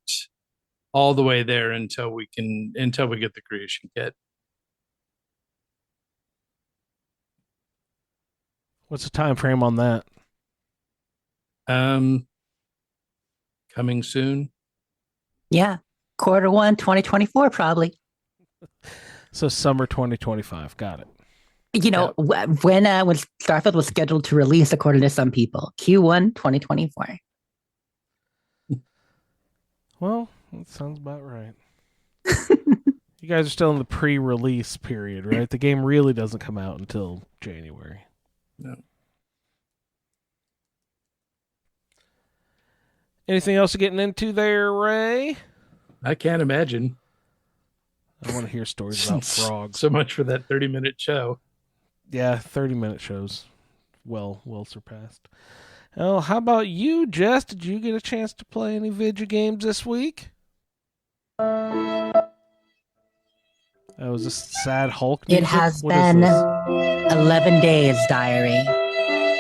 all the way there until we get the creation kit. What's the time frame on that? Coming soon. Yeah. Q1 2024, probably. So summer 2025. Got it. When Starfield was scheduled to release, according to some people, Q1 2024. Well, that sounds about right. You guys are still in the pre-release period, right? The game really doesn't come out until January. No. Anything else you're getting into there, Ray? I can't imagine. I want to hear stories about frogs. So much for that 30-minute show. Yeah, 30-minute shows. Well surpassed. Well, how about you, Jess? Did you get a chance to play any video games this week? That was a sad Hulk music? It has What been is this? 11 days, diary.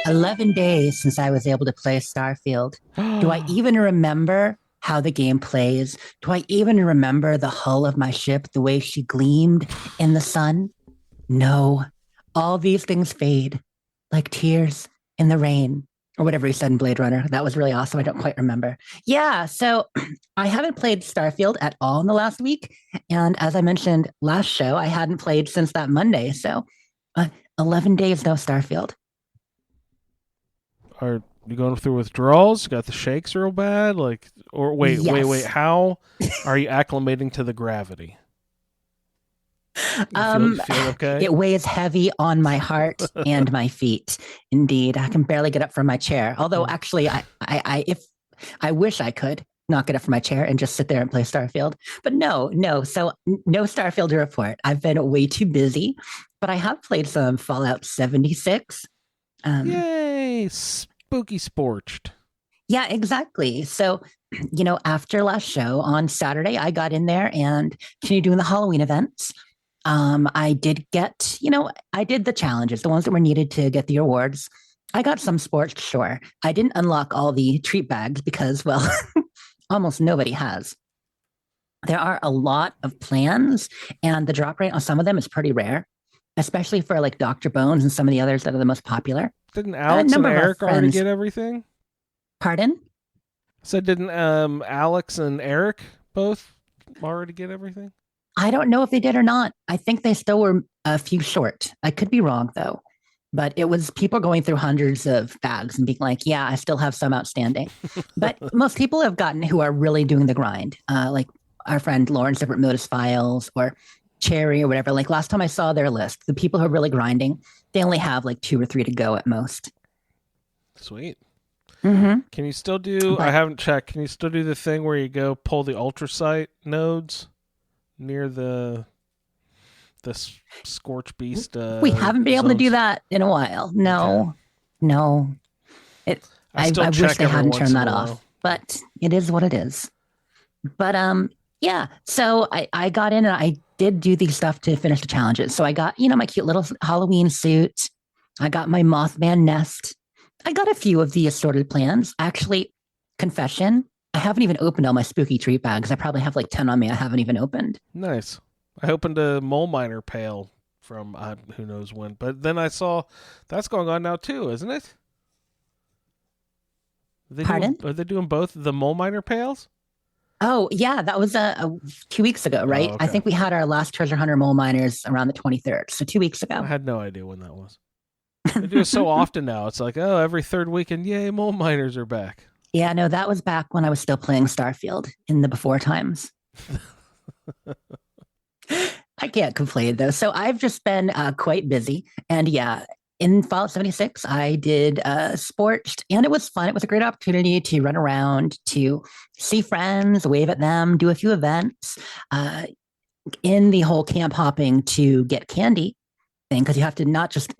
11 days since I was able to play Starfield. Do I even remember how the game plays? Do I even remember the hull of my ship, the way she gleamed in the sun? No. All these things fade like tears in the rain, or whatever he said in Blade Runner. That was really awesome. I don't quite remember. Yeah, so I haven't played Starfield at all in the last week. And as I mentioned last show, I hadn't played since that Monday. So 11 days, no Starfield. Are you going through withdrawals? You got the shakes real bad? Wait. How are you acclimating to the gravity? You feel okay? It weighs heavy on my heart and my feet. Indeed, I can barely get up from my chair. Although, actually, I wish I could not get up from my chair and just sit there and play Starfield. But no. So no Starfield to report. I've been way too busy, but I have played some Fallout 76. Yay! Spooky Scorched. Yeah, exactly. So, after last show on Saturday, I got in there and continued doing the Halloween events. I did get, I did the challenges, the ones that were needed to get the awards. I got some sports, sure. I didn't unlock all the treat bags because, well, almost nobody has. There are a lot of plans, and the drop rate on some of them is pretty rare, especially for like Dr. Bones and some of the others that are the most popular. Didn't Alex and Eric already get everything? Pardon? So didn't Alex and Eric both already get everything? I don't know if they did or not. I think they still were a few short. I could be wrong though. But it was people going through hundreds of bags and being like, yeah, I still have some outstanding. But most people have gotten who are really doing the grind, like our friend Lauren's Different Modus Files or Cherry or whatever. Like last time I saw their list, the people who are really grinding, they only have like 2 or 3 to go at most. Sweet. Mm-hmm. Can you still do, I haven't checked, can you still do the thing where you go pull the ultrasight nodes near the Scorch Beast? We haven't been able to do that in a while. No. I wish they hadn't turned that off, but it is what it is. But yeah, so I got in and I did do the stuff to finish the challenges. So I got, my cute little Halloween suit. I got my Mothman nest. I got a few of the assorted plans. Actually, confession, I haven't even opened all my spooky treat bags. I probably have like 10 on me I haven't even opened. Nice. I opened a mole miner pail from who knows when, but then I saw that's going on now too, isn't it? Pardon? Are they doing both the mole miner pails? Oh, yeah, that was 2 weeks ago, right? Oh, okay. I think we had our last treasure hunter mole miners around the 23rd, so 2 weeks ago. I had no idea when that was. They do it so often now. It's like, oh, every third weekend, yay, mole miners are back. Yeah, no, that was back when I was still playing Starfield in the before times. I can't complain, though. So I've just been quite busy. And yeah, in Fallout 76, I did Sporched, and it was fun. It was a great opportunity to run around, to see friends, wave at them, do a few events. In the whole camp hopping to get candy thing, because you have to not just,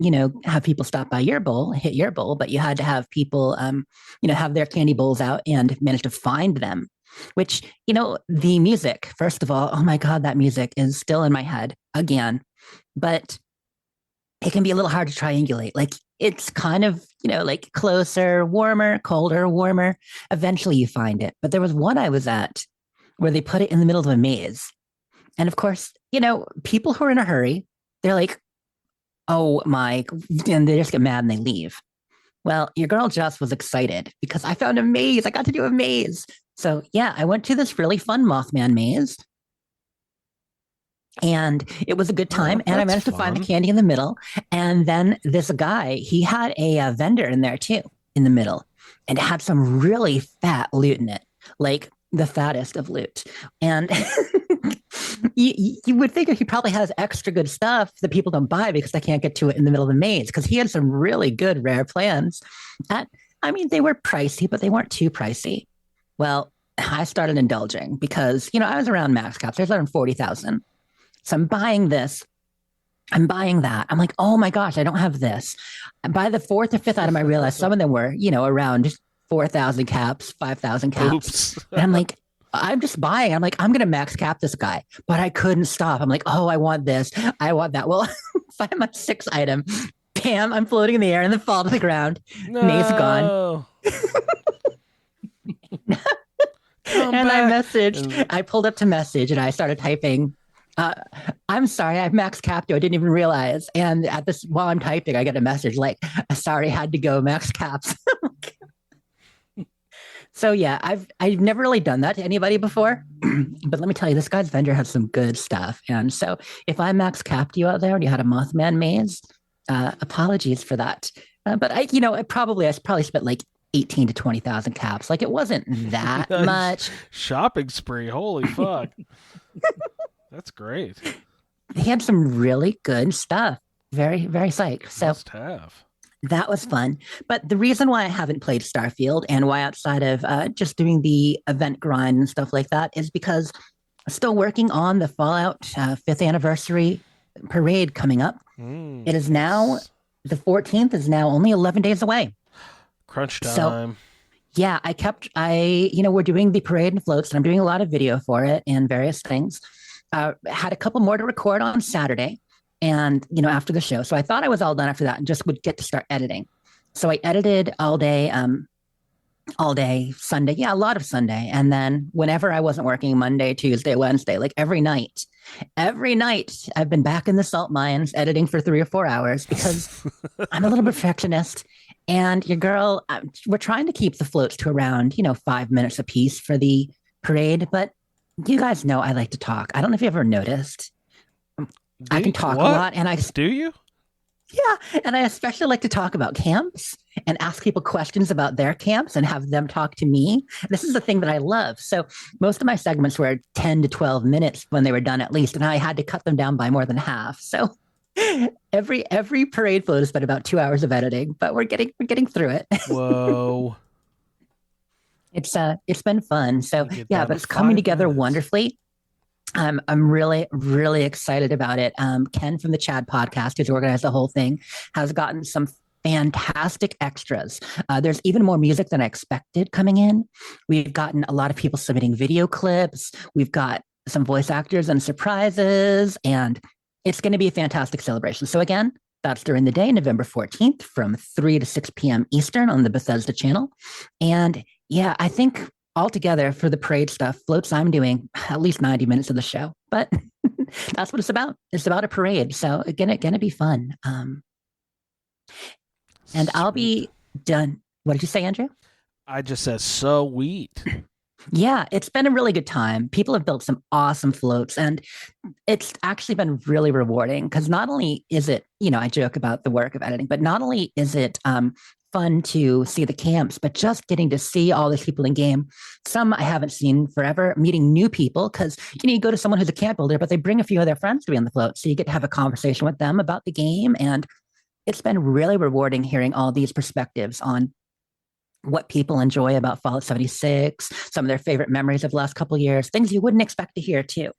have people stop by your bowl, hit your bowl, but you had to have people, have their candy bowls out and manage to find them. Which, the music, first of all, oh my God, that music is still in my head again. But it can be a little hard to triangulate. Like it's kind of, like closer, warmer, colder, warmer. Eventually you find it. But there was one I was at where they put it in the middle of a maze. And of course, people who are in a hurry, they're like, oh my, and they just get mad and they leave. Well, your girl Jess was excited because I found a maze. I got to do a maze. So yeah, I went to this really fun Mothman maze. And it was a good time. And I managed to find the candy in the middle. And then this guy, he had a vendor in there too, in the middle. And it had some really fat loot in it, like the fattest of loot. And you would figure he probably has extra good stuff that people don't buy because they can't get to it in the middle of the maze, because he had some really good rare plans. They were pricey, but they weren't too pricey. Well, I started indulging because, I was around max caps. There's around 40,000. So I'm buying this. I'm buying that. I'm like, oh my gosh, I don't have this. By the 4th or 5th item, I realized some of them were, around 4,000 caps, 5,000 caps. Oops. And I'm like, I'm just buying. I'm like, I'm going to max cap this guy, but I couldn't stop. I'm like, oh, I want this. I want that. Well, find my 6th item. Bam, I'm floating in the air and then fall to the ground. No. Maze gone. I pulled up to message and I started typing, I'm sorry, I've max capped you. I didn't even realize. And while I'm typing, I get a message like, sorry, I had to go max caps. So yeah, I've never really done that to anybody before, but let me tell you, this guy's vendor has some good stuff. And so if I max capped you out there and you had a Mothman maze, apologies for that. But I probably spent like 18 to 20,000 caps. Like it wasn't that much. Shopping spree. Holy fuck. That's great. They had some really good stuff. Very, very psyched. So Must have. That was fun. But the reason why I haven't played Starfield and why outside of just doing the event grind and stuff like that is because I'm still working on the Fallout 5th anniversary parade coming up. It is now, the 14th is now only 11 days away. Crunch time. So, yeah, we're doing the parade and floats and I'm doing a lot of video for it and various things. Had a couple more to record on Saturday, and after the show. So I thought I was all done after that, and just would get to start editing. So I edited all day Sunday. Yeah, a lot of Sunday. And then whenever I wasn't working, Monday, Tuesday, Wednesday, like every night I've been back in the salt mines editing for 3 or 4 hours because I'm a little perfectionist. And your girl, we're trying to keep the floats to around, 5 minutes a piece for the parade. But you guys know I like to talk. I don't know if you ever noticed. I can talk a lot. And do you? Yeah. And I especially like to talk about camps and ask people questions about their camps and have them talk to me. This is the thing that I love. So most of my segments were 10 to 12 minutes when they were done at least, and I had to cut them down by more than half. So every parade float has been about 2 hours of editing, but we're getting through it. Whoa. It's been fun. So yeah, but it's coming together wonderfully. I'm really, really excited about it. Ken from the Chad podcast, who's organized the whole thing, has gotten some fantastic extras. There's even more music than I expected coming in. We've gotten a lot of people submitting video clips. We've got some voice actors and surprises, and it's going to be a fantastic celebration. So again, that's during the day, November 14th from 3 to 6 p.m. Eastern on the Bethesda channel. And yeah, I think altogether for the parade stuff, floats, I'm doing at least 90 minutes of the show, but that's what it's about. It's about a parade. So again, it's going to be fun. And I'll be done. What did you say, Andrew? I just said sweet. Yeah, it's been a really good time. People have built some awesome floats, and it's actually been really rewarding because not only is it, I joke about the work of editing, but not only is it fun to see the camps, but just getting to see all these people in game. Some I haven't seen forever, meeting new people because you go to someone who's a camp builder, but they bring a few of their friends to be on the float. So you get to have a conversation with them about the game. And it's been really rewarding hearing all these perspectives on what people enjoy about Fallout 76, some of their favorite memories of the last couple of years, things you wouldn't expect to hear too.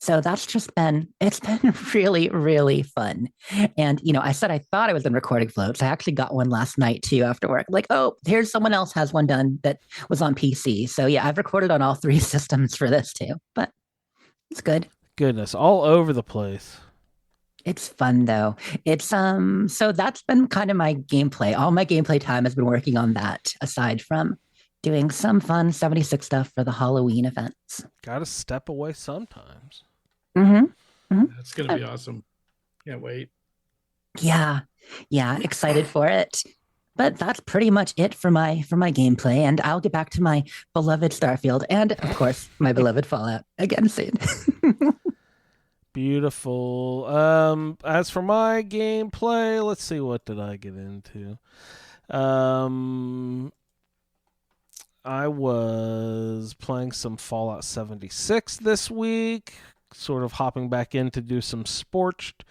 So it's been really, really fun. And, I said I thought I was in recording floats. I actually got one last night too after work. Like, oh, here's someone else has one done that was on PC. So yeah, I've recorded on all 3 systems for this too, but it's good. Goodness, all over the place. It's fun though. It's so that's been kind of my gameplay. All my gameplay time has been working on that, aside from doing some fun 76 stuff for the Halloween events. Gotta step away sometimes. Mm-hmm. Mm-hmm. That's gonna be awesome. Can't wait. Yeah, excited for it. But that's pretty much it for my gameplay, and I'll get back to my beloved Starfield and, of course, my beloved Fallout again soon. Beautiful. As for my gameplay, let's see, what did I get into? I was playing some Fallout 76 this week, sort of hopping back in to do some Scorched,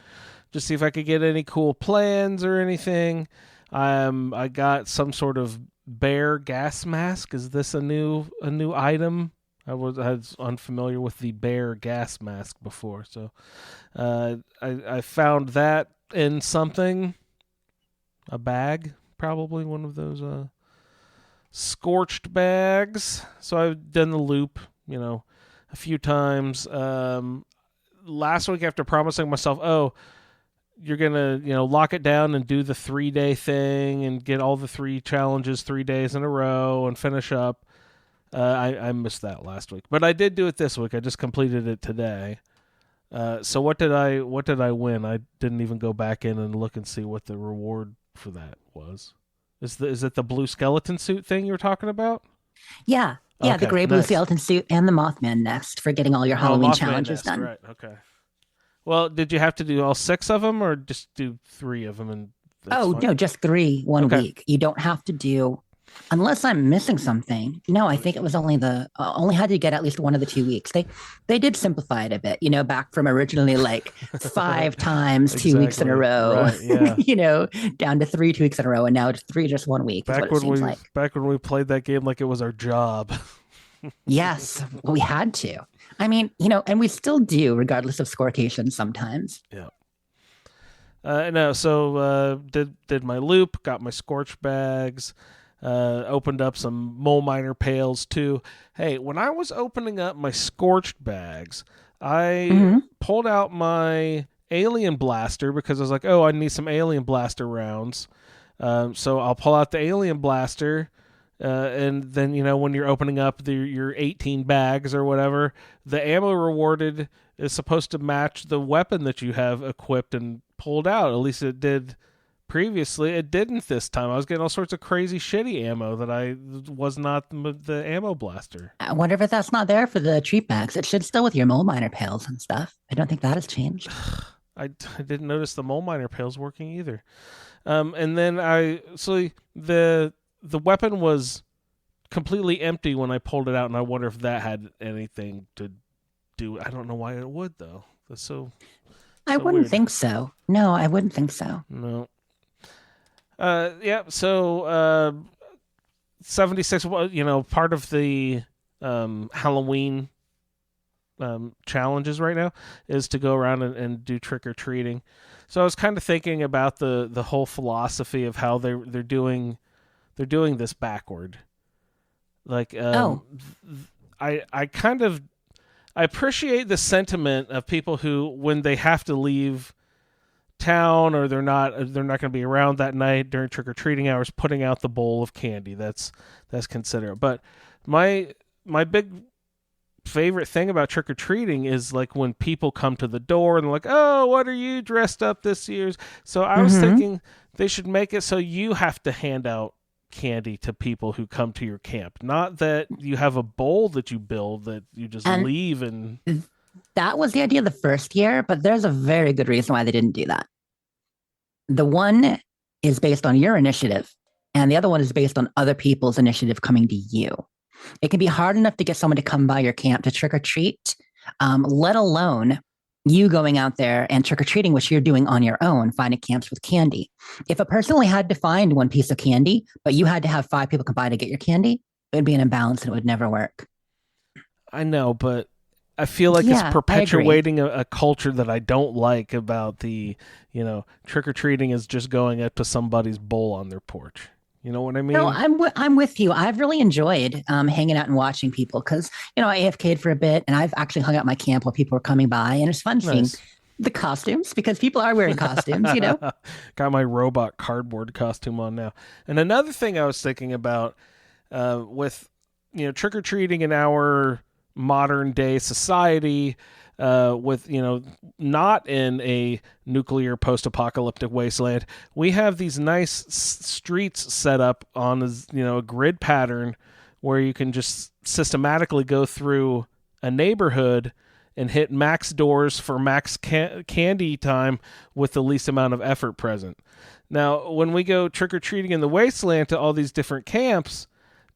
just see if I could get any cool plans or anything. I got some sort of bear gas mask. Is this a new item? I was unfamiliar with the bear gas mask before, so I found that in something, a bag, probably one of those Scorched bags. So I've done the loop, a few times. Last week, after promising myself, oh, you're gonna lock it down and do the 3-day thing and get all the 3 challenges 3 days in a row and finish up. I missed that last week, but I did do it this week. I just completed it today. So what did I win? I didn't even go back in and look and see what the reward for that was. Is it the blue skeleton suit thing you were talking about? Yeah, okay, the gray blue skeleton suit and the Mothman nest for getting all your Halloween challenges done. Right. Okay. Well, did you have to do all 6 of them, or just do 3 of them? And no, just 3 one week. You don't have to do. Unless I'm missing something. No, I think it was only only had to get at least one of the 2 weeks. They did simplify it a bit, back from originally like 5 times 2 weeks in a row, right, yeah. Down to 3 2 weeks in a row, and now it's 3 just 1 week. Back when we played that game like it was our job. Yes, we had to. I mean, and we still do, regardless of scorecation sometimes. Yeah. So did my loop, got my Scorched bags. Opened up some mole miner pails too. Hey, when I was opening up my Scorched bags, I Mhm. pulled out my alien blaster because I was like, oh, I need some alien blaster rounds. So I'll pull out the alien blaster, and then when you're opening up your 18 bags or whatever, the ammo rewarded is supposed to match the weapon that you have equipped and pulled out. At least it did previously. It didn't this time. I was getting all sorts of crazy shitty ammo that I was not the ammo blaster. I wonder if that's not there for the treat bags. It should still with your mole miner pails and stuff. I don't think that has changed. I didn't notice the mole miner pails working either. And then the weapon was completely empty when I pulled it out, and I wonder if that had anything to do. I don't know why it would though. That's so. I wouldn't weird. think so. No, I wouldn't think so. No. Yeah. So 76. Part of the Halloween challenges right now is to go around and do trick or treating. So I was kind of thinking about the whole philosophy of how they're doing this backward. Like I appreciate the sentiment of people who, when they have to leave town or they're not going to be around that night during trick or treating hours, putting out the bowl of candy. That's considerate. But my big favorite thing about trick or treating is like when people come to the door and they're like, "Oh, what are you dressed up this year?" So I was thinking they should make it so you have to hand out candy to people who come to your camp, not that you have a bowl that you build that you just leave. And that was the idea the first year, but there's a very good reason why they didn't do that. The one is based on your initiative, and the other one is based on other people's initiative coming to you. It can be hard enough to get someone to come by your camp to trick or treat, let alone you going out there and trick or treating, which you're doing on your own, finding camps with candy. If a person only had to find one piece of candy, but you had to have 5 people come by to get your candy, it would be an imbalance and it would never work. I know, but I feel like it's perpetuating a culture that I don't like about the, trick or treating is just going up to somebody's bowl on their porch. You know what I mean? No, I'm with you. I've really enjoyed hanging out and watching people because, I AFK'd for a bit and I've actually hung out at my camp while people were coming by, and it's fun seeing the costumes because people are wearing costumes, Got my robot cardboard costume on now. And another thing I was thinking about with, trick-or-treating in our modern day society, with not in a nuclear post-apocalyptic wasteland, we have these nice streets set up on a grid pattern where you can just systematically go through a neighborhood and hit max doors for max candy time with the least amount of effort present. Now, when we go trick-or-treating in the wasteland to all these different camps,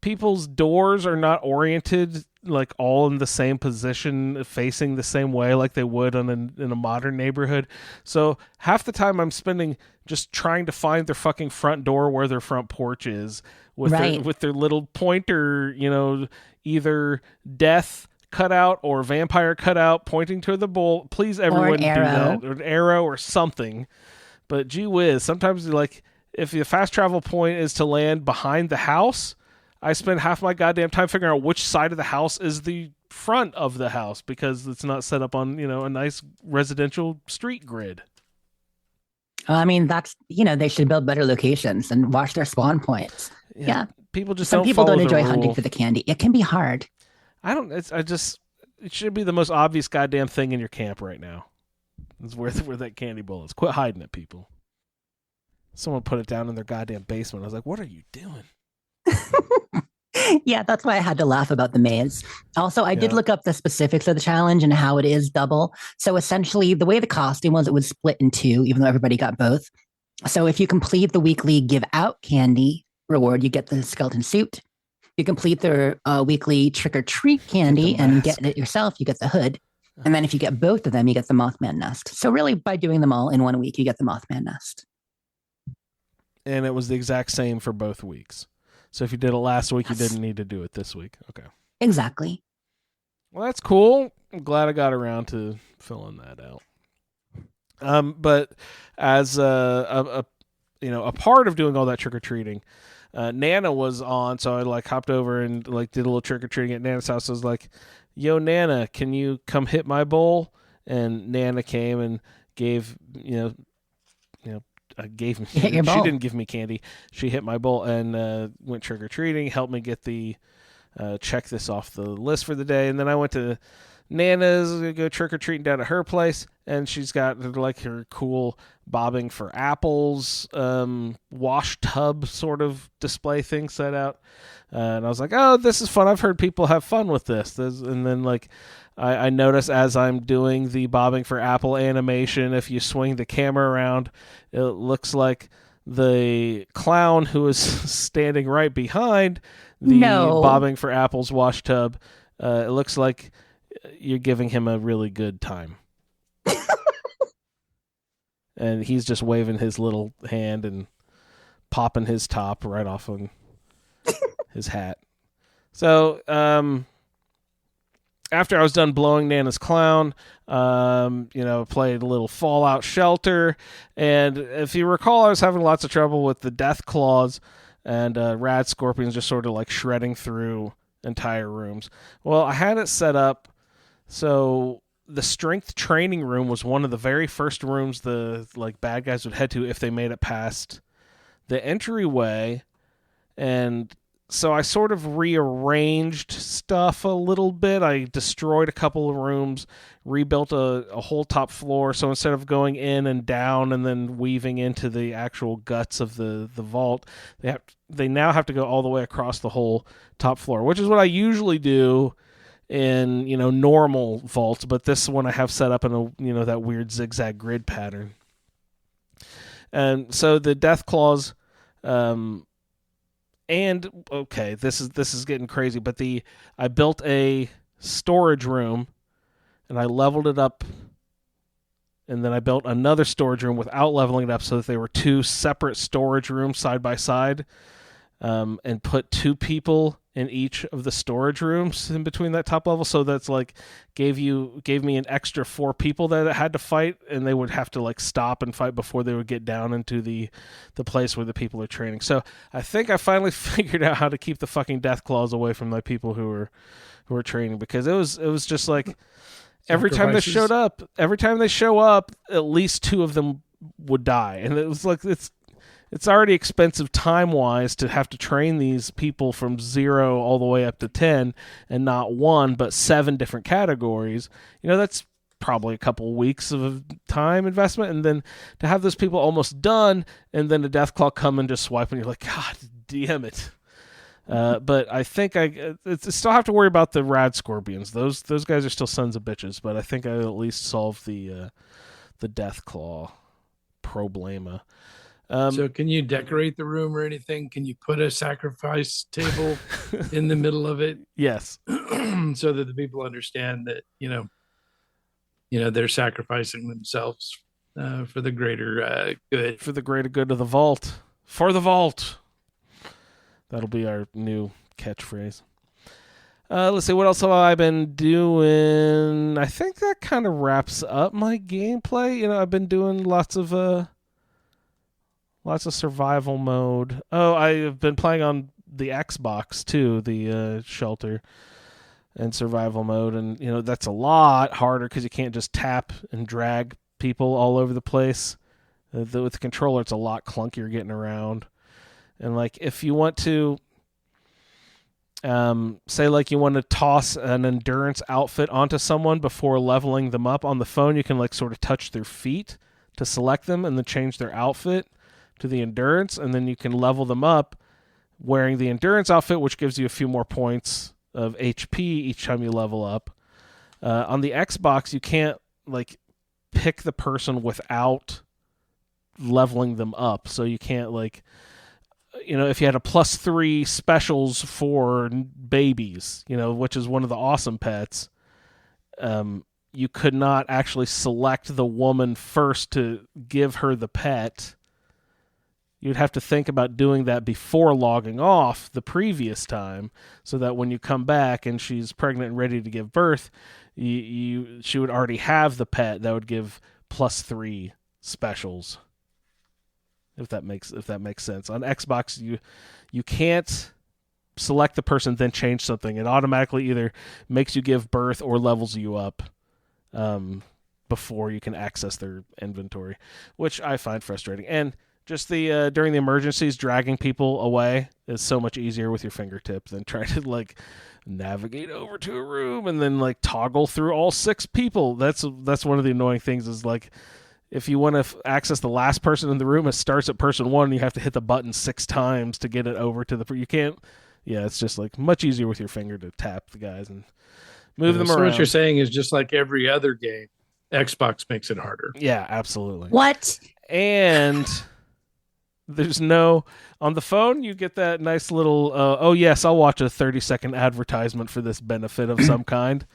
people's doors are not oriented like all in the same position, facing the same way like they would in a modern neighborhood. So half the time I'm spending just trying to find their fucking front door where their front porch is with their little pointer, either death cutout or vampire cutout pointing to the bowl. Please, everyone, do that, or an arrow or something. But gee whiz, sometimes if the fast travel point is to land behind the house, I spend half my goddamn time figuring out which side of the house is the front of the house because it's not set up on, a nice residential street grid. I mean, that's, they should build better locations and watch their spawn points. Yeah. People just Some people don't enjoy hunting for the candy. It can be hard. It should be the most obvious goddamn thing in your camp right now. It's where that candy bowl is. Quit hiding it, people. Someone put it down in their goddamn basement. I was like, what are you doing? Yeah, that's why I had to laugh about the maze. Also, I did look up the specifics of the challenge and how it is double. So essentially, the way the costume was, it was split in 2, even though everybody got both. So if you complete the weekly give out candy reward, you get the skeleton suit. You complete the weekly trick or treat candy and get it yourself, you get the hood. And then if you get both of them, you get the Mothman nest. So really, by doing them all in 1 week, you get the Mothman nest. And it was the exact same for both weeks. So if you did it last week, you didn't need to do it this week. Okay. Exactly. Well, that's cool. I'm glad I got around to filling that out. But as a part of doing all that trick or treating, Nana was on, so I hopped over and did a little trick or treating at Nana's house. I was like, yo, Nana, can you come hit my bowl? And Nana came and gave, gave me. Hit your She bowl. didn't give me candy. She hit my bowl and went trick or treating. Helped me get the check this off the list for the day. And then I went to Nana's, go trick or treating down at her place, and she's got like her cool bobbing for apples wash tub sort of display thing set out. And I was like, oh, this is fun. I've heard people have fun with this. And then like I notice as I'm doing the bobbing for apple animation, if you swing the camera around, it looks like the clown who is standing right behind the bobbing for apples wash tub. It looks like you're giving him a really good time. And he's just waving his little hand and popping his top right off on his hat. So, after I was done blowing Nana's clown, played a little Fallout Shelter. And if you recall, I was having lots of trouble with the death claws and rad scorpions just sort of like shredding through entire rooms. Well, I had it set up so the strength training room was one of the very first rooms the like bad guys would head to if they made it past the entryway. And so I sort of rearranged stuff a little bit. I destroyed a couple of rooms, rebuilt a whole top floor. So instead of going in and down and then weaving into the actual guts of the vault, they now have to go all the way across the whole top floor, which is what I usually do in normal vaults. But this one I have set up in a that weird zigzag grid pattern. And so the death claws. And okay, this is getting crazy, but I built a storage room and I leveled it up, and then I built another storage room without leveling it up so that they were two separate storage rooms side by side, and put two people in each of the storage rooms in between that top level. So that's like gave me an extra 4 people that had to fight, and they would have to like stop and fight before they would get down into the place where the people are training. So I think I finally figured out how to keep the fucking death claws away from my people who were training, because it was just like every time they show up, at least 2 of them would die. And it was like it's already expensive time-wise to have to train these people from 0 all the way up to 10, and not 1, but 7 different categories. That's probably a couple weeks of time investment, and then to have those people almost done, and then a Deathclaw come and just swipe, and you're like, God damn it. But I think I still have to worry about the rad scorpions. Those guys are still sons of bitches, but I think I at least solved the Deathclaw problema. So can you decorate the room or anything? Can you put a sacrifice table in the middle of it? Yes. So that the people understand that, they're sacrificing themselves for the greater good. For the greater good of the vault. For the vault. That'll be our new catchphrase. Let's see, what else have I been doing? I think that kind of wraps up my gameplay. I've been doing lots of survival mode. Oh, I've been playing on the Xbox too, the shelter and survival mode, and that's a lot harder because you can't just tap and drag people all over the place. With the controller, it's a lot clunkier getting around. And like if you want to, say like you want to toss an endurance outfit onto someone before leveling them up on the phone, you can like sort of touch their feet to select them and then change their outfit to the endurance, and then you can level them up wearing the endurance outfit, which gives you a few more points of HP each time you level up. On the Xbox, you can't like pick the person without leveling them up, so you can't like if you had a +3 specials for babies, which is one of the awesome pets, you could not actually select the woman first to give her the pet. You'd have to think about doing that before logging off the previous time, so that when you come back and she's pregnant and ready to give birth, she would already have the pet that would give +3 specials. If that makes sense. On Xbox, you can't select the person, then change something, it automatically either makes you give birth or levels you up before you can access their inventory, which I find frustrating. And just the during the emergencies, dragging people away is so much easier with your fingertips than trying to like navigate over to a room and then like toggle through all 6 people. That's one of the annoying things is like if you want to access the last person in the room, it starts at person 1 and you have to hit the button 6 times to get it over to the you can't. Yeah, it's just like much easier with your finger to tap the guys and move them around. What you're saying is just like every other game, Xbox makes it harder. Yeah, absolutely. What? And there's no on the phone. You get that nice little. Oh yes, I'll watch a 30-second advertisement for this benefit of some kind.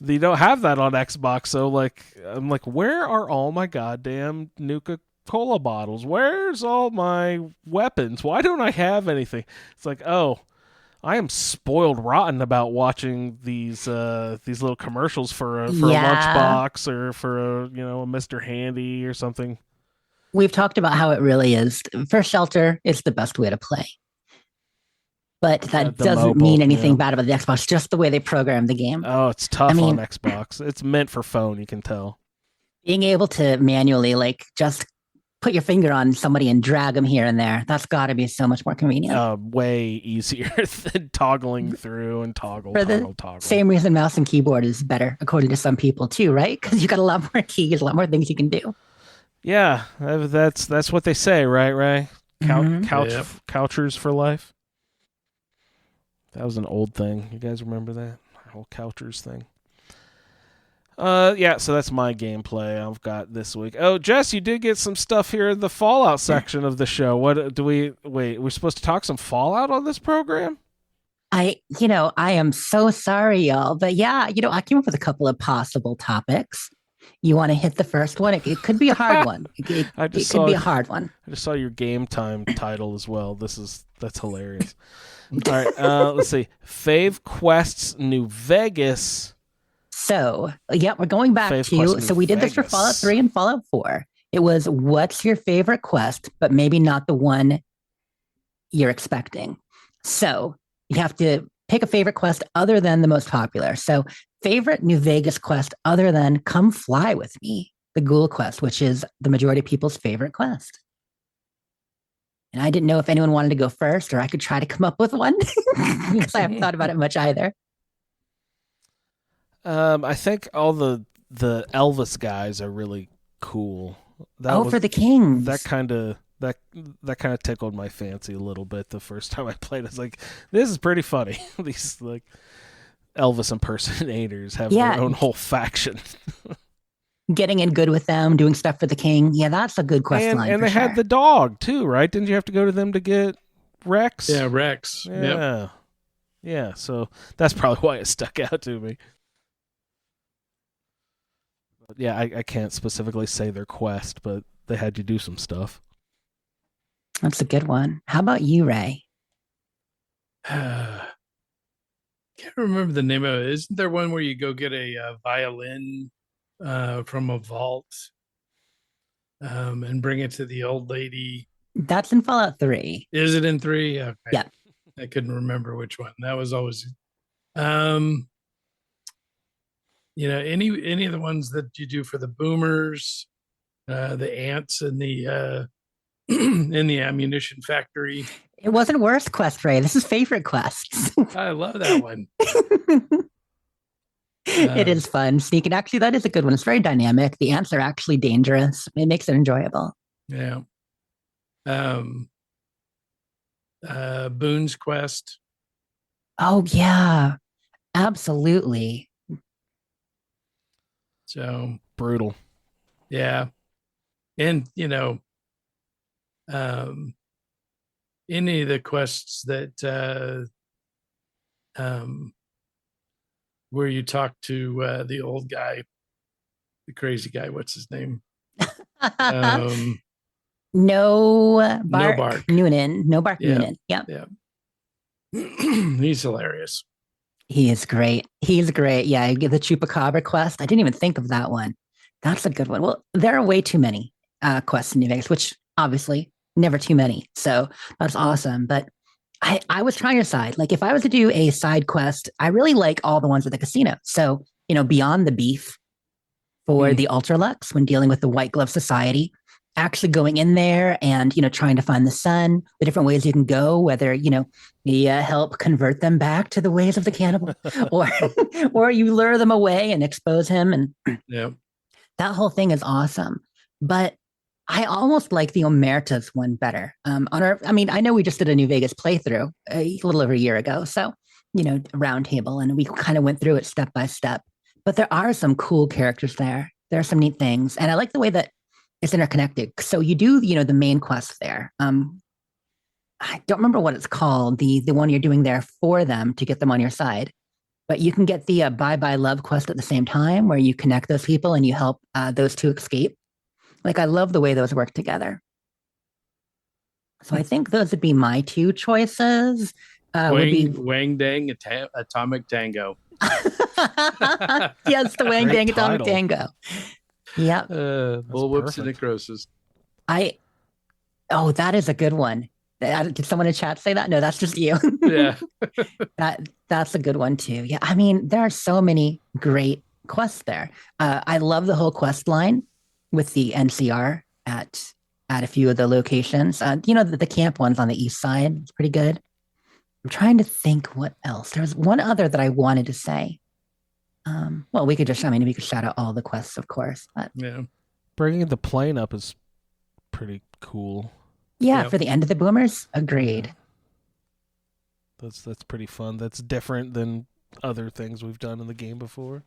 You don't have that on Xbox. So like, I'm like, where are all my goddamn Nuka-Cola bottles? Where's all my weapons? Why don't I have anything? It's like, oh, I am spoiled rotten about watching these little commercials for a lunchbox or for a Mr. Handy or something. We've talked about how it really is. For Shelter, it's the best way to play. But that doesn't mean anything bad about the Xbox, just the way they program the game. Oh, it's tough on Xbox. It's meant for phone, you can tell. Being able to manually, like, just put your finger on somebody and drag them here and there, that's got to be so much more convenient. Way easier than toggling through and toggle. Same reason mouse and keyboard is better, according to some people, too, right? Because you got a lot more keys, a lot more things you can do. Yeah, that's what they say, right, Ray? Couchers for life. That was an old thing. You guys remember that whole couchers thing? Yeah. So that's my gameplay I've got this week. Oh, Jess, you did get some stuff here in the Fallout section of the show. What do we? Wait, we're supposed to talk some Fallout on this program? I am so sorry, y'all, but yeah, I came up with a couple of possible topics. You want to hit the first one? It could be a hard one. It could be a hard one. I just saw your game time title as well. That's hilarious. All right, let's see. Fave Quests New Vegas. So, yeah, we're going back so we did this for Fallout 3 and Fallout 4. It was, what's your favorite quest, but maybe not the one you're expecting. So you have to pick a favorite quest other than the most popular. So favorite New Vegas quest other than Come Fly With Me, the Ghoul quest, which is the majority of people's favorite quest. And I didn't know if anyone wanted to go first or I could try to come up with one because I haven't thought about it much either. I think all the Elvis guys are really cool. For the Kings. That kind of tickled my fancy a little bit the first time I played. I was like, this is pretty funny. These like Elvis impersonators have their own whole faction. Getting in good with them, doing stuff for the king. Yeah, that's a good quest line. And they had the dog too, right? Didn't you have to go to them to get Rex? Yeah, Rex. Yeah. Yep. Yeah, so that's probably why it stuck out to me. But yeah, I can't specifically say their quest, but they had you do some stuff. That's a good one. How about you, Ray? Can't remember the name of it. Isn't there one where you go get a violin from a vault and bring it to the old lady? That's in Fallout 3. Is it in 3? Okay. Yeah. I couldn't remember which one. That was always any of the ones that you do for the boomers, the ants in the in the ammunition factory. It wasn't worst quest, Ray. This is favorite quests. I love that one. It is fun. Sneaking. Actually, that is a good one. It's very dynamic. The ants are actually dangerous. It makes it enjoyable. Yeah. Boone's Quest. Oh, yeah. Absolutely. So brutal. Yeah. And, any of the quests that where you talk to the old guy, the crazy guy, what's his name? No Bark Noonan. Yep. Yeah. He's hilarious. He is great. He's great. Yeah, I get the Chupacabra quest. I didn't even think of that one. That's a good one. Well, there are way too many quests in New Vegas, which obviously never too many. So that's awesome. But I was trying to decide, like, if I was to do a side quest, I really like all the ones at the casino. So, beyond the beef for the Ultralux when dealing with the White Glove Society, actually going in there and, trying to find the sun, the different ways you can go, whether, you help convert them back to the ways of the cannibal or, or you lure them away and expose him. And Yeah. that whole thing is awesome. But I almost like the Omertas one better. I know we just did a New Vegas playthrough a little over a year ago. So, Roundtable, and we kind of went through it step by step. But there are some cool characters there. There are some neat things. And I like the way that it's interconnected. So you do, the main quest there. I don't remember what it's called, the one you're doing there for them to get them on your side. But you can get the Bye Bye Love quest at the same time, where you connect those people and you help those two escape. Like, I love the way those work together. So I think those would be my two choices. Wang Dang Atomic Tango. Yes, the Wang Great Dang Atomic title. Tango. Yep. Bullwhips and perfect. necrosis. That is a good one. Did someone in chat say that? No, that's just you. Yeah. That's a good one too. Yeah, there are so many great quests there. I love the whole quest line with the NCR at a few of the locations. The camp ones on the east side. It's pretty good. I'm trying to think what else. There was one other that I wanted to say. Well, we could shout out all the quests, of course. But Yeah. Bringing the plane up is pretty cool. yeah, Yep. for the end of the boomers, agreed. That's pretty fun. That's different than other things we've done in the game before.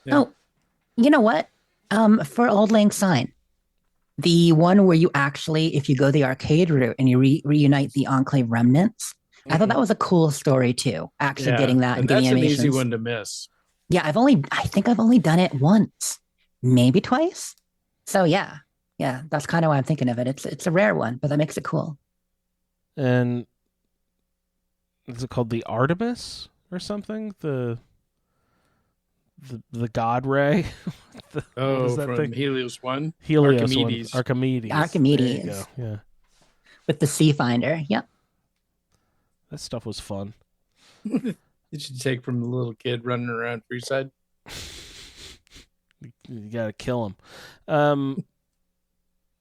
Yeah. Oh, you know what? For Old Lang Syne, the one where you actually, if you go the arcade route and you reunite the Enclave remnants, I thought that was a cool story too. Actually, getting that and getting that's an animations. easy one to miss. Yeah, I think I've only done it once, maybe twice. So yeah, that's kind of why I'm thinking of it. It's a rare one, but that makes it cool. And is it called the Artemis or something? The God Ray. What is that From thing? Helios 1. Helios Archimedes. one. Archimedes. Archimedes. There you go. Yeah, With the Sea Finder. Yep. that stuff was fun. Did you take from the little kid running around Freeside? You gotta kill him.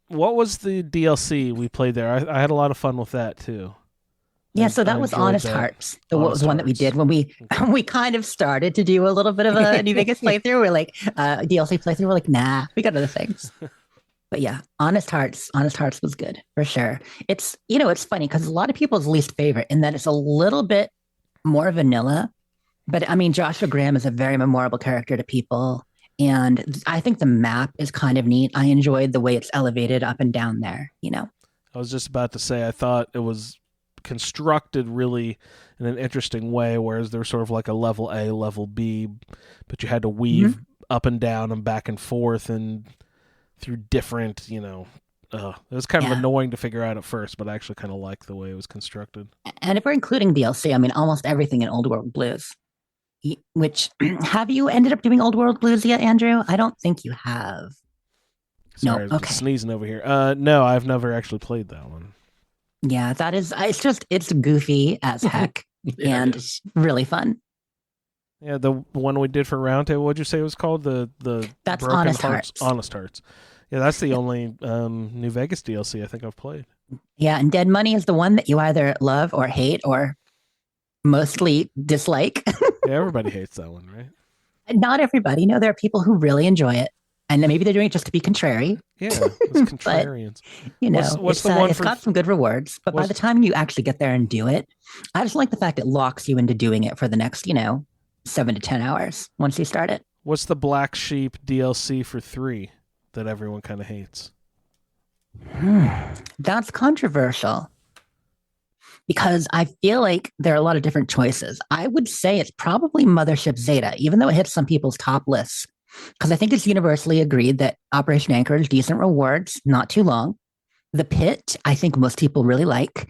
What was the DLC we played there? I had a lot of fun with that too. Yeah, so I that was enjoyed Honest that. Hearts. The Honest one that we Hearts. did when we kind of started to do a little bit of a New Vegas playthrough. We're like DLC playthrough. We're like, nah, we got other things. But yeah, Honest Hearts was good for sure. It's it's funny because a lot of people's least favorite in that it's a little bit more vanilla. But Joshua Graham is a very memorable character to people. And I think the map is kind of neat. I enjoyed the way it's elevated up and down there, I was just about to say I thought it was constructed really in an interesting way, whereas there was sort of like a level A, level B, but you had to weave up and down and back and forth and through different, it was kind of Yeah. annoying to figure out at first, but I actually kind of liked the way it was constructed. And if we're including DLC, almost everything in Old World Blues. Which have you ended up doing Old World Blues yet, Andrew? I don't think you have. Sorry, I was okay. just sneezing over here. No, I've never actually played that one. Yeah, that is. It's goofy as heck Yeah, and it is. really fun. Yeah, the one we did for Roundtable, what'd you say it was called? The That's Broken Honest Hearts. Hearts. Honest Hearts. Yeah, that's the only New Vegas DLC I think I've played. Yeah, and Dead Money is the one that you either love or hate or mostly dislike. Yeah, everybody hates that one, right? Not everybody. There are people who really enjoy it, and then maybe they're doing it just to be contrary. Yeah, it's contrarians. What's the one it's for- got some good rewards, but by what's- the time you actually get there and do it, I just like the fact it locks you into doing it for the next 7 to 10 hours once you start it. What's the Black Sheep DLC for 3 that everyone kind of hates? That's controversial because I feel like there are a lot of different choices. I would say it's probably Mothership Zeta, even though it hits some people's top lists, because I think it's universally agreed that Operation Anchorage, decent rewards, not too long. The Pit, I think most people really like.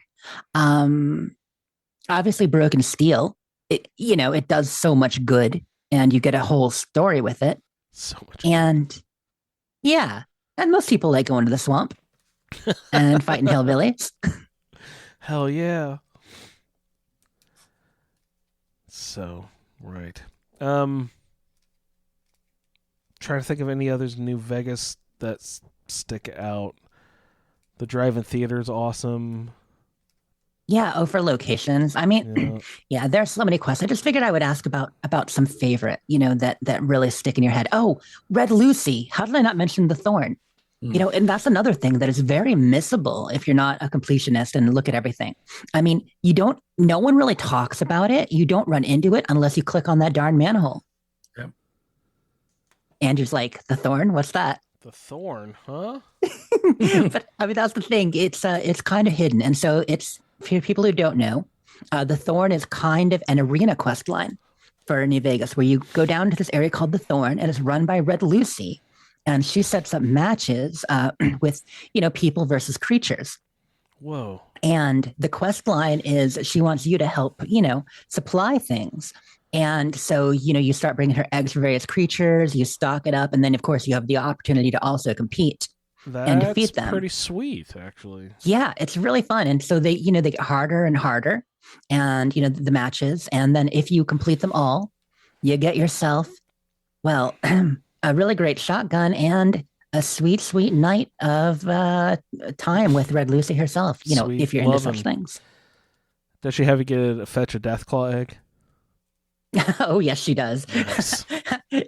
Obviously, Broken Steel, it does so much good, and you get a whole story with it. So much. And yeah, and most people like going to the swamp and fighting hillbillies. Hell yeah. So, right. Trying to think of any others in New Vegas that stick out. The drive-in theater is awesome. Yeah, oh, for locations. I mean, Yeah. yeah, there's so many questions. I just figured I would ask about some favorite, that really stick in your head. Oh, Red Lucy. How did I not mention the Thorn? And that's another thing that is very missable if you're not a completionist and look at everything. I mean, no one really talks about it. You don't run into it unless you click on that darn manhole. Yep. Andrew's like, the Thorn? What's that? The Thorn, huh? But I mean, that's the thing. It's kind of hidden. And so it's, for people who don't know, the Thorn is kind of an arena quest line for New Vegas, where you go down to this area called the Thorn, and it's run by Red Lucy. And she sets up matches with, people versus creatures. Whoa. And the quest line is she wants you to help, supply things. And so, you start bringing her eggs for various creatures, you stock it up. And then, of course, you have the opportunity to also compete and defeat them. That's pretty sweet, actually. Yeah, it's really fun. And so they get harder and harder, and, the matches. And then if you complete them all, you get yourself, well, a really great shotgun and a sweet, sweet night of time with Red Lucy herself, Sweet if you're into lovin'. such things. Does she have you fetch a Deathclaw egg? Oh, yes, she does. Nice.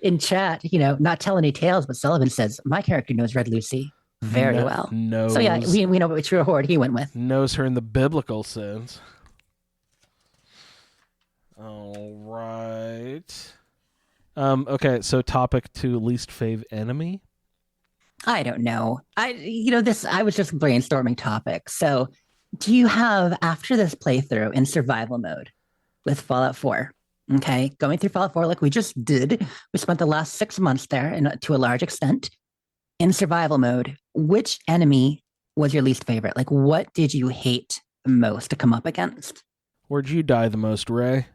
In chat, not tell any tales, but Sullivan says, my character knows Red Lucy very well. Knows, So, yeah, we know what true horde he went with. knows her in the biblical sense. All right. Okay, so topic to least fave enemy. I don't know. I was just brainstorming topics. So, do you have, after this playthrough in survival mode with Fallout 4, okay, going through Fallout 4 like we just did, we spent the last 6 months there, and to a large extent, in survival mode, which enemy was your least favorite? Like, what did you hate the most to come up against? Where'd you die the most, Ray?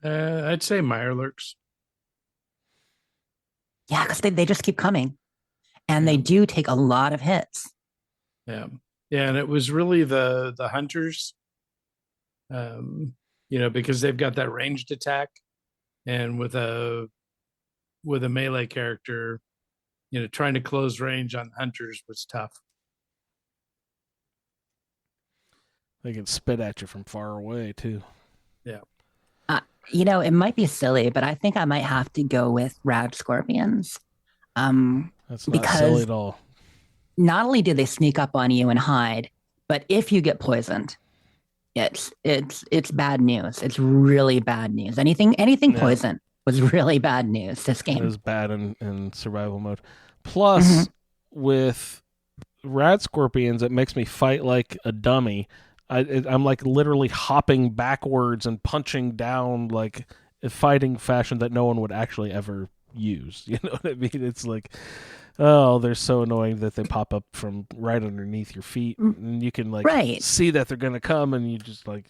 I'd say Mirelurks. Yeah, because they just keep coming. And they do take a lot of hits. Yeah. Yeah, and it was really the hunters, because they've got that ranged attack, and with a melee character, trying to close range on hunters was tough. They can spit at you from far away too. Yeah. It might be silly, but I think I might have to go with rad scorpions. That's not Because silly at all. not only do they sneak up on you and hide, but if you get poisoned, it's bad news. It's really bad news. Anything Yeah. poison was really bad news this It game. was bad in survival mode. Plus, with rad scorpions, it makes me fight like a dummy. I'm like literally hopping backwards and punching down like a fighting fashion that no one would actually ever use. You know what I mean? It's like, oh, they're so annoying that they pop up from right underneath your feet, and you can like see that they're gonna come, and you just like,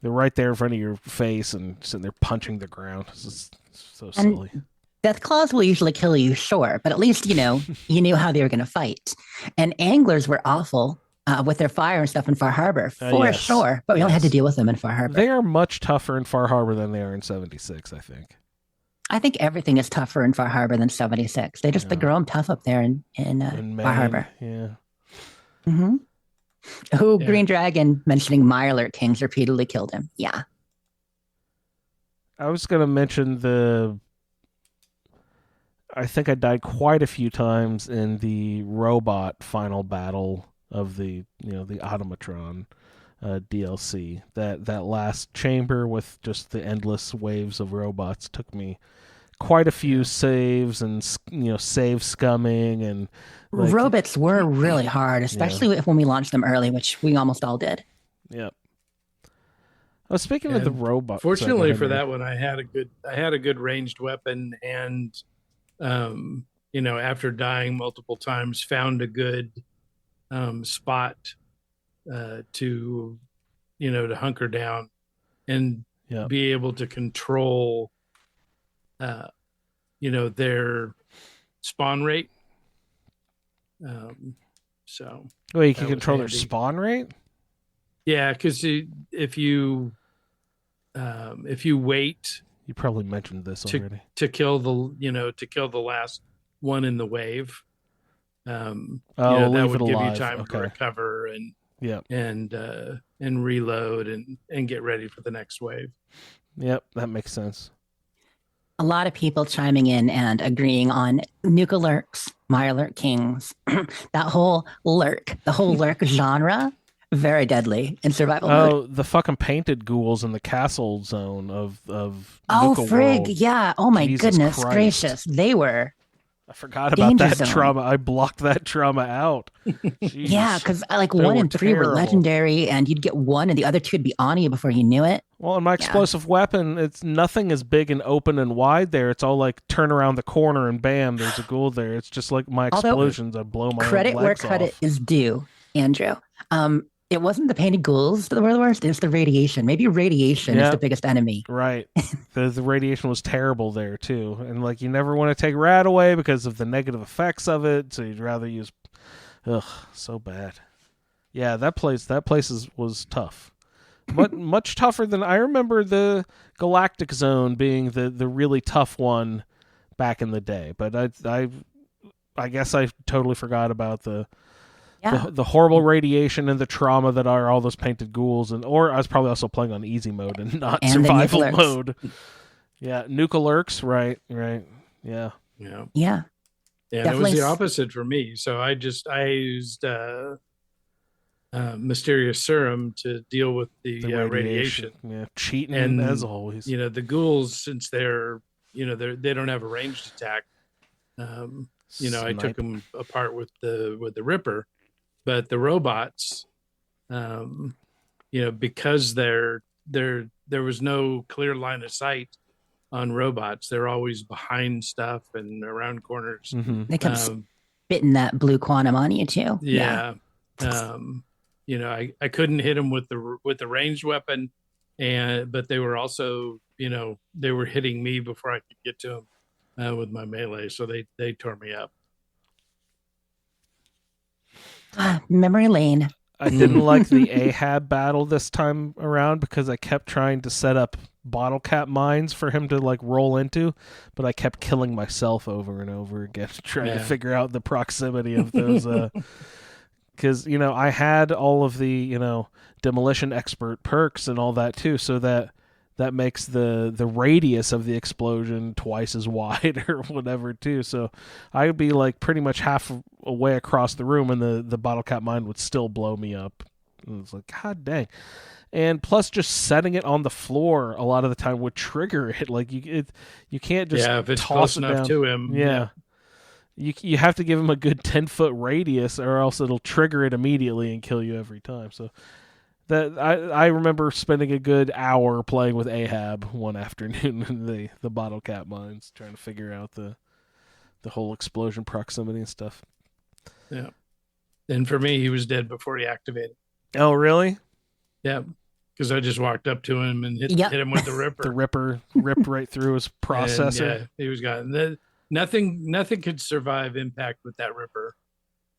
they're right there in front of your face and sitting there punching the ground. It's just so silly. Death claws will usually kill you, sure, but at least you knew how they were going to fight. And anglers were awful with their fire and stuff in Far Harbor, for yes. sure. But we only had to deal with them in Far Harbor. They are much tougher in Far Harbor than they are in 76, I think. I think everything is tougher in Far Harbor than 76. They grow them tough up there in Far Harbor. Yeah. Mm-hmm. Who Green Dragon mentioning Mirelurk Kings repeatedly killed him. Yeah. I was going to mention I think I died quite a few times in the robot final battle of the Automatron DLC. That last chamber with just the endless waves of robots took me quite a few saves and save scumming, and robots were really hard, especially when we launched them early, which we almost all did. Yep. Oh, speaking of the robot, fortunately for that one, I had a good ranged weapon, and after dying multiple times, found a good spot to hunker down and be able to control their spawn rate. So you can control their spawn rate. Yeah, because if you if you wait You probably mentioned this already. to kill the last one in the wave, Oh, that leave would it give you alive. time to Okay. recover Yeah. and reload and get ready for the next wave. Yep. That makes sense. A lot of people chiming in and agreeing on Nuka Lurks, Mirelurk Kings, that whole lurk, the whole lurk genre, very deadly in survival mode. Oh, the fucking painted ghouls in the castle zone of Oh, Nuka frig. World. Yeah. Oh, my Jesus goodness Christ. gracious. They were. I forgot about Danger that zone. trauma. I blocked that trauma out. Jeez. Yeah, because like They 1 were and 3 were terrible. legendary, and you'd get 1, and the other 2 would be on you before you knew it. Well, and my explosive weapon, it's nothing as big and open and wide there. It's all like turn around the corner and bam, there's a ghoul there. It's just like my Although, explosions. I blow my Credit own where legs credit off. is due, Andrew. It wasn't the painted ghouls that were the worst. It's the radiation. Maybe radiation Yeah. is the biggest enemy. Right. The radiation was terrible there too. And like you never want to take rad away because of the negative effects of it. So you'd rather use so bad. Yeah, that place was tough. But much tougher than I remember the Galactic Zone being the really tough one back in the day. But I guess I totally forgot about the horrible radiation and the trauma that are all those painted ghouls, or I was probably also playing on easy mode and not And survival the Nuka mode. Yeah, Nuka Lurks, right. Yeah. Yeah. Yeah. Yeah, it was Definitely the opposite for me. So I used Mysterious Serum to deal with the radiation. Yeah, cheating And as always. the ghouls, since they don't have a ranged attack. I took Snipe. them apart with the Ripper, but the robots, because there was no clear line of sight on robots. They're always behind stuff and around corners. Mhm. They kept spitting that blue quantum on you too. Yeah. I couldn't hit them with the ranged weapon, but they were also, they were hitting me before I could get to them with my melee. So they tore me up. Memory lane. I didn't like the Ahab battle this time around because I kept trying to set up bottle cap mines for him to like roll into, but I kept killing myself over and over again trying to figure out the proximity of those because I had all of the demolition expert perks and all that too, so that makes the radius of the explosion twice as wide or whatever too. So I would be like pretty much half away across the room and the bottle cap mine would still blow me up. And it's like, God dang. And plus just setting it on the floor a lot of the time would trigger it. Like you can't just if it's toss close it enough down. to him. Yeah. You have to give him a good 10-foot radius or else it'll trigger it immediately and kill you every time. So that I remember spending a good hour playing with Ahab one afternoon in the bottle cap mines trying to figure out the whole explosion proximity and stuff. Yeah. And for me, he was dead before he activated. Oh, really? Yeah. Because I just walked up to him and hit him with the Ripper. The Ripper ripped right through his processor. And, he was gone. Nothing could survive impact with that Ripper.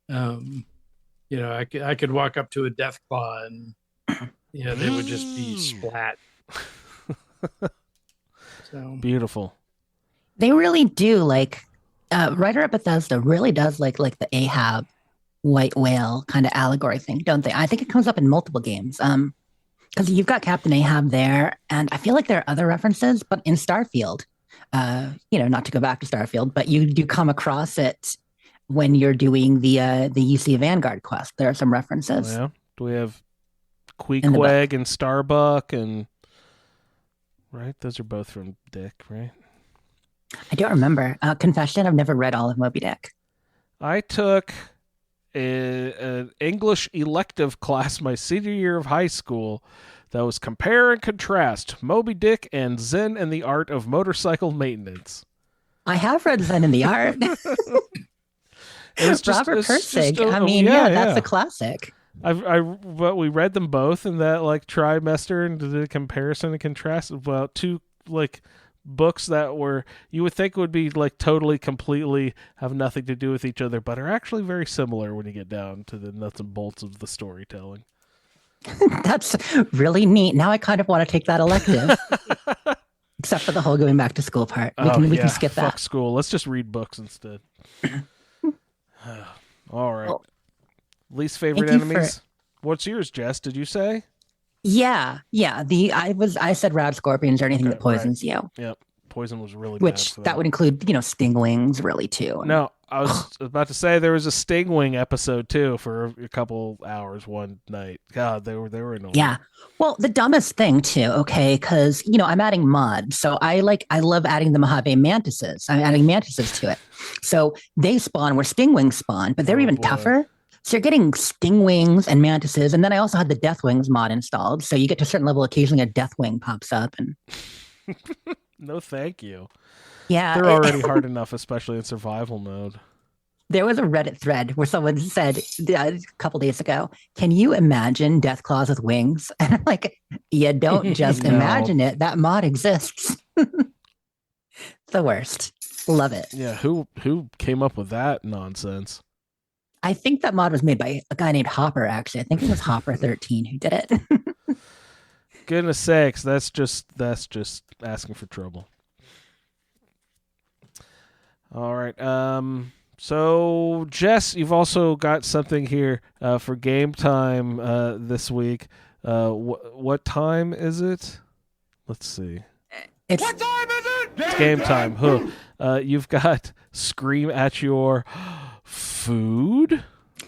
I could walk up to a Deathclaw and they would just be splat. So Beautiful. They really do Writer at Bethesda really does like the Ahab white whale kind of allegory thing, don't they? I think it comes up in multiple games. Because you've got Captain Ahab there, and I feel like there are other references, but in Starfield, not to go back to Starfield, but you do come across it when you're doing the UC Vanguard quest. There are some references. Oh, yeah. Do we have Queequeg and Starbuck and right? Those are both from Dick, right? I don't remember. Confession, I've never read all of Moby Dick. I took an English elective class my senior year of high school that was compare and contrast Moby Dick and Zen and the Art of Motorcycle Maintenance. I have read Zen and the Art. Robert Pirsig. That's a classic. But we read them both in that trimester and did a comparison and contrast about two books that were you would think would be totally completely have nothing to do with each other, but are actually very similar when you get down to the nuts and bolts of the storytelling. That's really neat. Now I kind of want to take that elective, except for the whole going back to school part. We can skip fuck that. school. Let's just read books instead. All right. Well, Least favorite thank you enemies? What's yours, Jess? Did you say? Yeah. I said rad scorpions or anything Okay, that poisons you, Yep. Poison was really bad which for that would include, stingwings really too. No, I was about to say there was a Stingwing episode too for a couple hours one night. God, they were annoying. Yeah. Well, the dumbest thing too, okay, because I'm adding mods. So I love adding the Mojave mantises. I'm adding mantises to it. So they spawn where stingwings spawn, but they're Oh, even boy. tougher. So you're getting stingwings and mantises. And then I also had the Deathwings mod installed. So you get to a certain level, occasionally a Deathwing pops up. And No, thank you. yeah, They're already hard enough, especially in survival mode. there was a Reddit thread where someone said a couple days ago, "Can you imagine Death Claws with wings?" And I'm like, "You don't just No. imagine it. That mod exists." The worst. Love it. Yeah, who came up with that nonsense? I think that mod was made by a guy named Hopper. Actually, I think it was Hopper13 who did it. Goodness sakes, that's just asking for trouble. All right. So Jess, you've also got something here for game time this week. What time is it? Let's see. It's What time is it? It's game time. Huh. You've got scream at your food.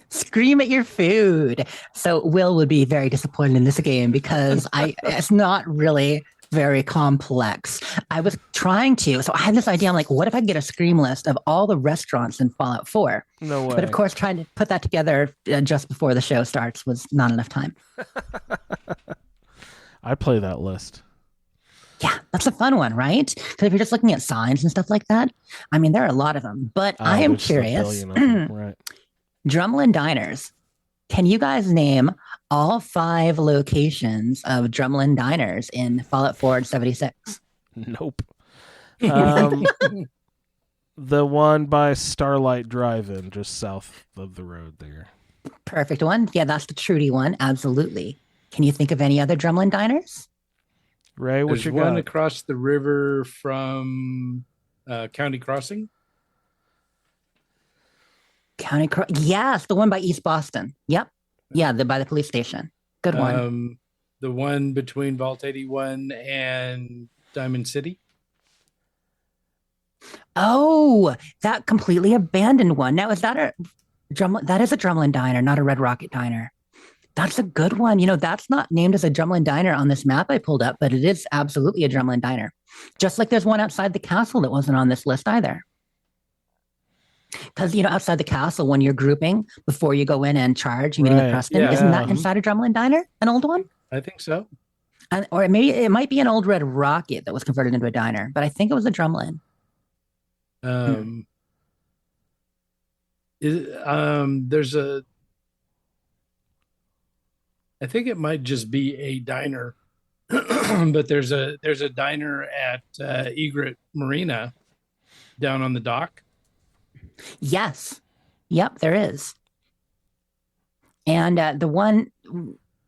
scream at your food. So Will would be very disappointed in this game because it's not really very complex. I was trying to, so I had this idea. I'm like, what if I get a scream list of all the restaurants in Fallout 4? No way. But of course, trying to put that together just before the show starts was not enough time. I'd play that list. Yeah, that's a fun one, right? Because if you're just looking at signs and stuff like that, I mean, there are a lot of them. But I am there's just a curious. billion of them, right. Drumlin Diners. Can you guys name all 5 locations of Drumlin Diners in Fallout 4 and 76? Nope. The one by Starlight Drive-In, just south of the road there. Perfect one. Yeah, that's the Trudy one. Absolutely. Can you think of any other Drumlin Diners? Ray, what There's you one got? across the river from County Crossing. Yes, the one by East Boston. Yep. Yeah, by the police station. Good one. The one between Vault 81 and Diamond City. Oh, that completely abandoned one. Now, is that a Drumlin? That is a Drumlin Diner, not a Red Rocket Diner. That's a good one. That's not named as a Drumlin Diner on this map I pulled up, but it is absolutely a Drumlin Diner. Just like there's one outside the castle that wasn't on this list either. Because, outside the castle, when you're grouping, before you go in and charge, you meeting Right. the Preston, Yeah. isn't that inside a Drumlin Diner? An old one? I think so. Or maybe it might be an old Red Rocket that was converted into a diner, but I think it was a Drumlin. There's I think it might just be a diner, but there's a diner at Egret Marina down on the dock. Yes. Yep, there is. And the one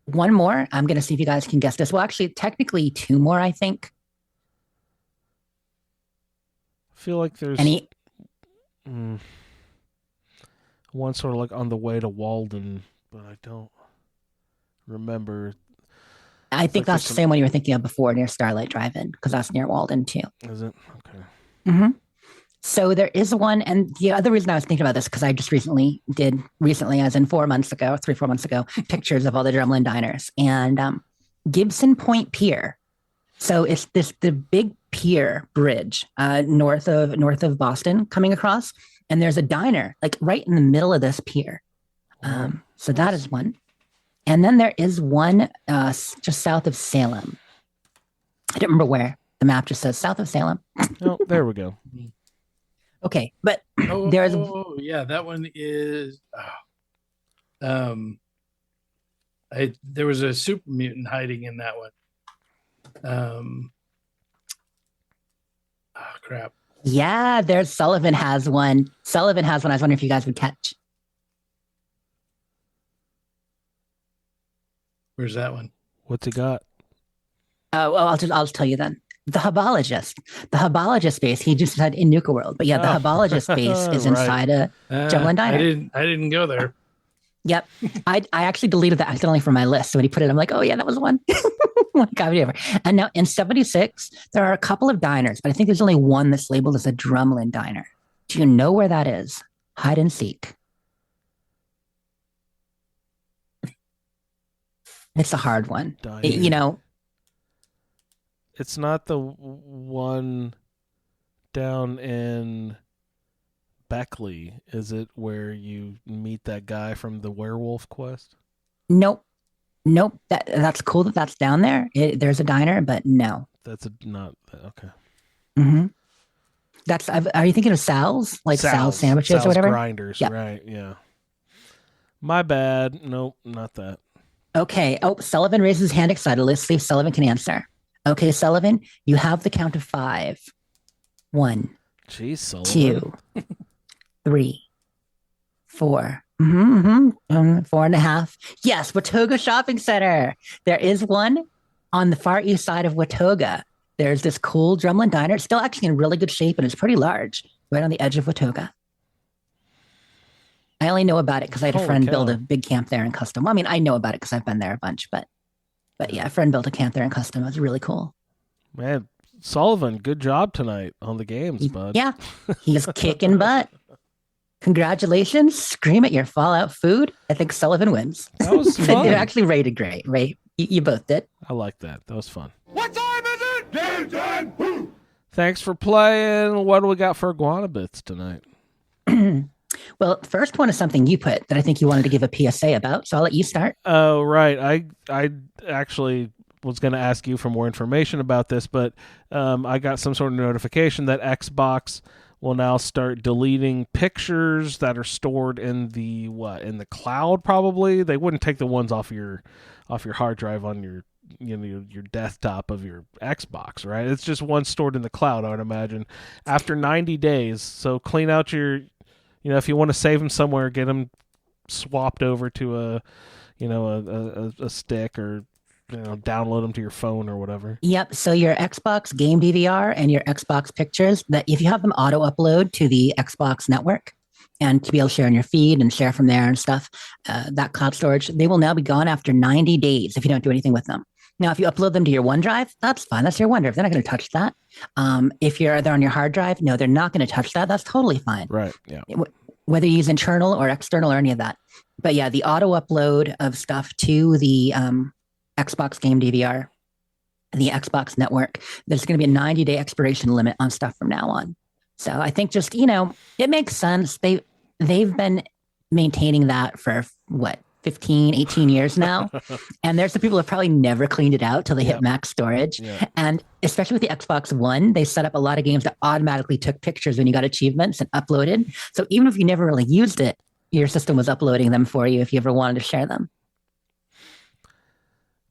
more, I'm going to see if you guys can guess this. Well, actually, technically 2 more, I think. I feel like there's one sort of like on the way to Walden, but I don't remember. I think like that's the same one you were thinking of before, near Starlight Drive-In, because that's near Walden, too. Is it? Okay. Mm-hmm. So there is one, and the other reason I was thinking about this, because I just recently, as in 4 months ago, 3-4 months ago, pictures of all the Drumlin diners, and Gibson Point Pier. So it's the big pier bridge north of Boston coming across, and there's a diner like right in the middle of this pier. So that is one, and then there is one just south of Salem. I don't remember where. The map just says south of Salem. Oh, there we go. Okay, but Oh, there's yeah, that one is. There was a super mutant hiding in that one. Crap. yeah, there's Sullivan has one. I was wondering if you guys would catch. Where's that one? What's he got? Oh, well, I'll just tell you then. The Hubologist base, he just said in Nuka World. But yeah, the Hubologist base is Right. inside a Drumlin Diner. I didn't go there. Yep. I actually deleted that accidentally from my list. So when he put it, I'm like, oh yeah, that was the one. Like, whatever. And now in 76, there are a couple of diners, but I think there's only one that's labeled as a Drumlin Diner. Do you know where that is? Hide and seek. It's a hard one. Diner. It's not the one down in Beckley, is it, where you meet that guy from the Werewolf Quest? Nope. That's cool that that's down there. There's a diner, but no. That's not okay. Mm-hmm. Are you thinking of Sal's? Like Sal's sandwiches Sal's or whatever? Grinders, Yep. Right, yeah. My bad. Nope, not that. Okay. Oh, Sullivan raises his hand excitedly. Let's see if Sullivan can answer. Okay, Sullivan, you have the count of 5. 1, Jeez, Sullivan. 2, 3, 4. 4.5. Yes, Watauga Shopping Center. There is one on the far east side of Watauga. There's this cool Drumlin Diner. It's still actually in really good shape, and it's pretty large, right on the edge of Watauga. I only know about it because I had a friend build a big camp there in Custom. Well, I mean, I know about it because I've been there a bunch, but yeah, a friend built a camp there in Custom. It was really cool. Man, Sullivan, good job tonight on the games, bud. Yeah, he's kicking butt. Congratulations. Scream at your Fallout food. I think Sullivan wins. That was fun. They're actually rated great, right? You both did. I like that. That was fun. What time is it? Game time! Woo! Thanks for playing. What do we got for Iguana Bits tonight? Well, first one is something you put that I think you wanted to give a PSA about, so I'll let you start. Oh, right. I actually was going to ask you for more information about this, but I got some sort of notification that Xbox will now start deleting pictures that are stored in the cloud. Probably they wouldn't take the ones off your hard drive on your your desktop of your Xbox, right? It's just one stored in the cloud, I would imagine. After 90 days, so clean out your, if you want to save them somewhere, get them swapped over to a stick, or download them to your phone or whatever. Yep. So your Xbox game DVR and your Xbox pictures, that if you have them auto upload to the Xbox network and to be able to share on your feed and share from there and stuff, that cloud storage, they will now be gone after 90 days if you don't do anything with them. Now, if you upload them to your OneDrive, that's fine. That's your OneDrive. They're not going to touch that. If they're on your hard drive, no, they're not going to touch that. That's totally fine. Right. Yeah. Whether you use internal or external or any of that. But yeah, the auto upload of stuff to the Xbox game DVR, the Xbox network, there's going to be a 90-day expiration limit on stuff from now on. So I think just, it makes sense. They've been maintaining that for 15, 18 years now. And there's some people who have probably never cleaned it out till they hit max storage. Yeah. And especially with the Xbox One, they set up a lot of games that automatically took pictures when you got achievements and uploaded. So even if you never really used it, your system was uploading them for you if you ever wanted to share them.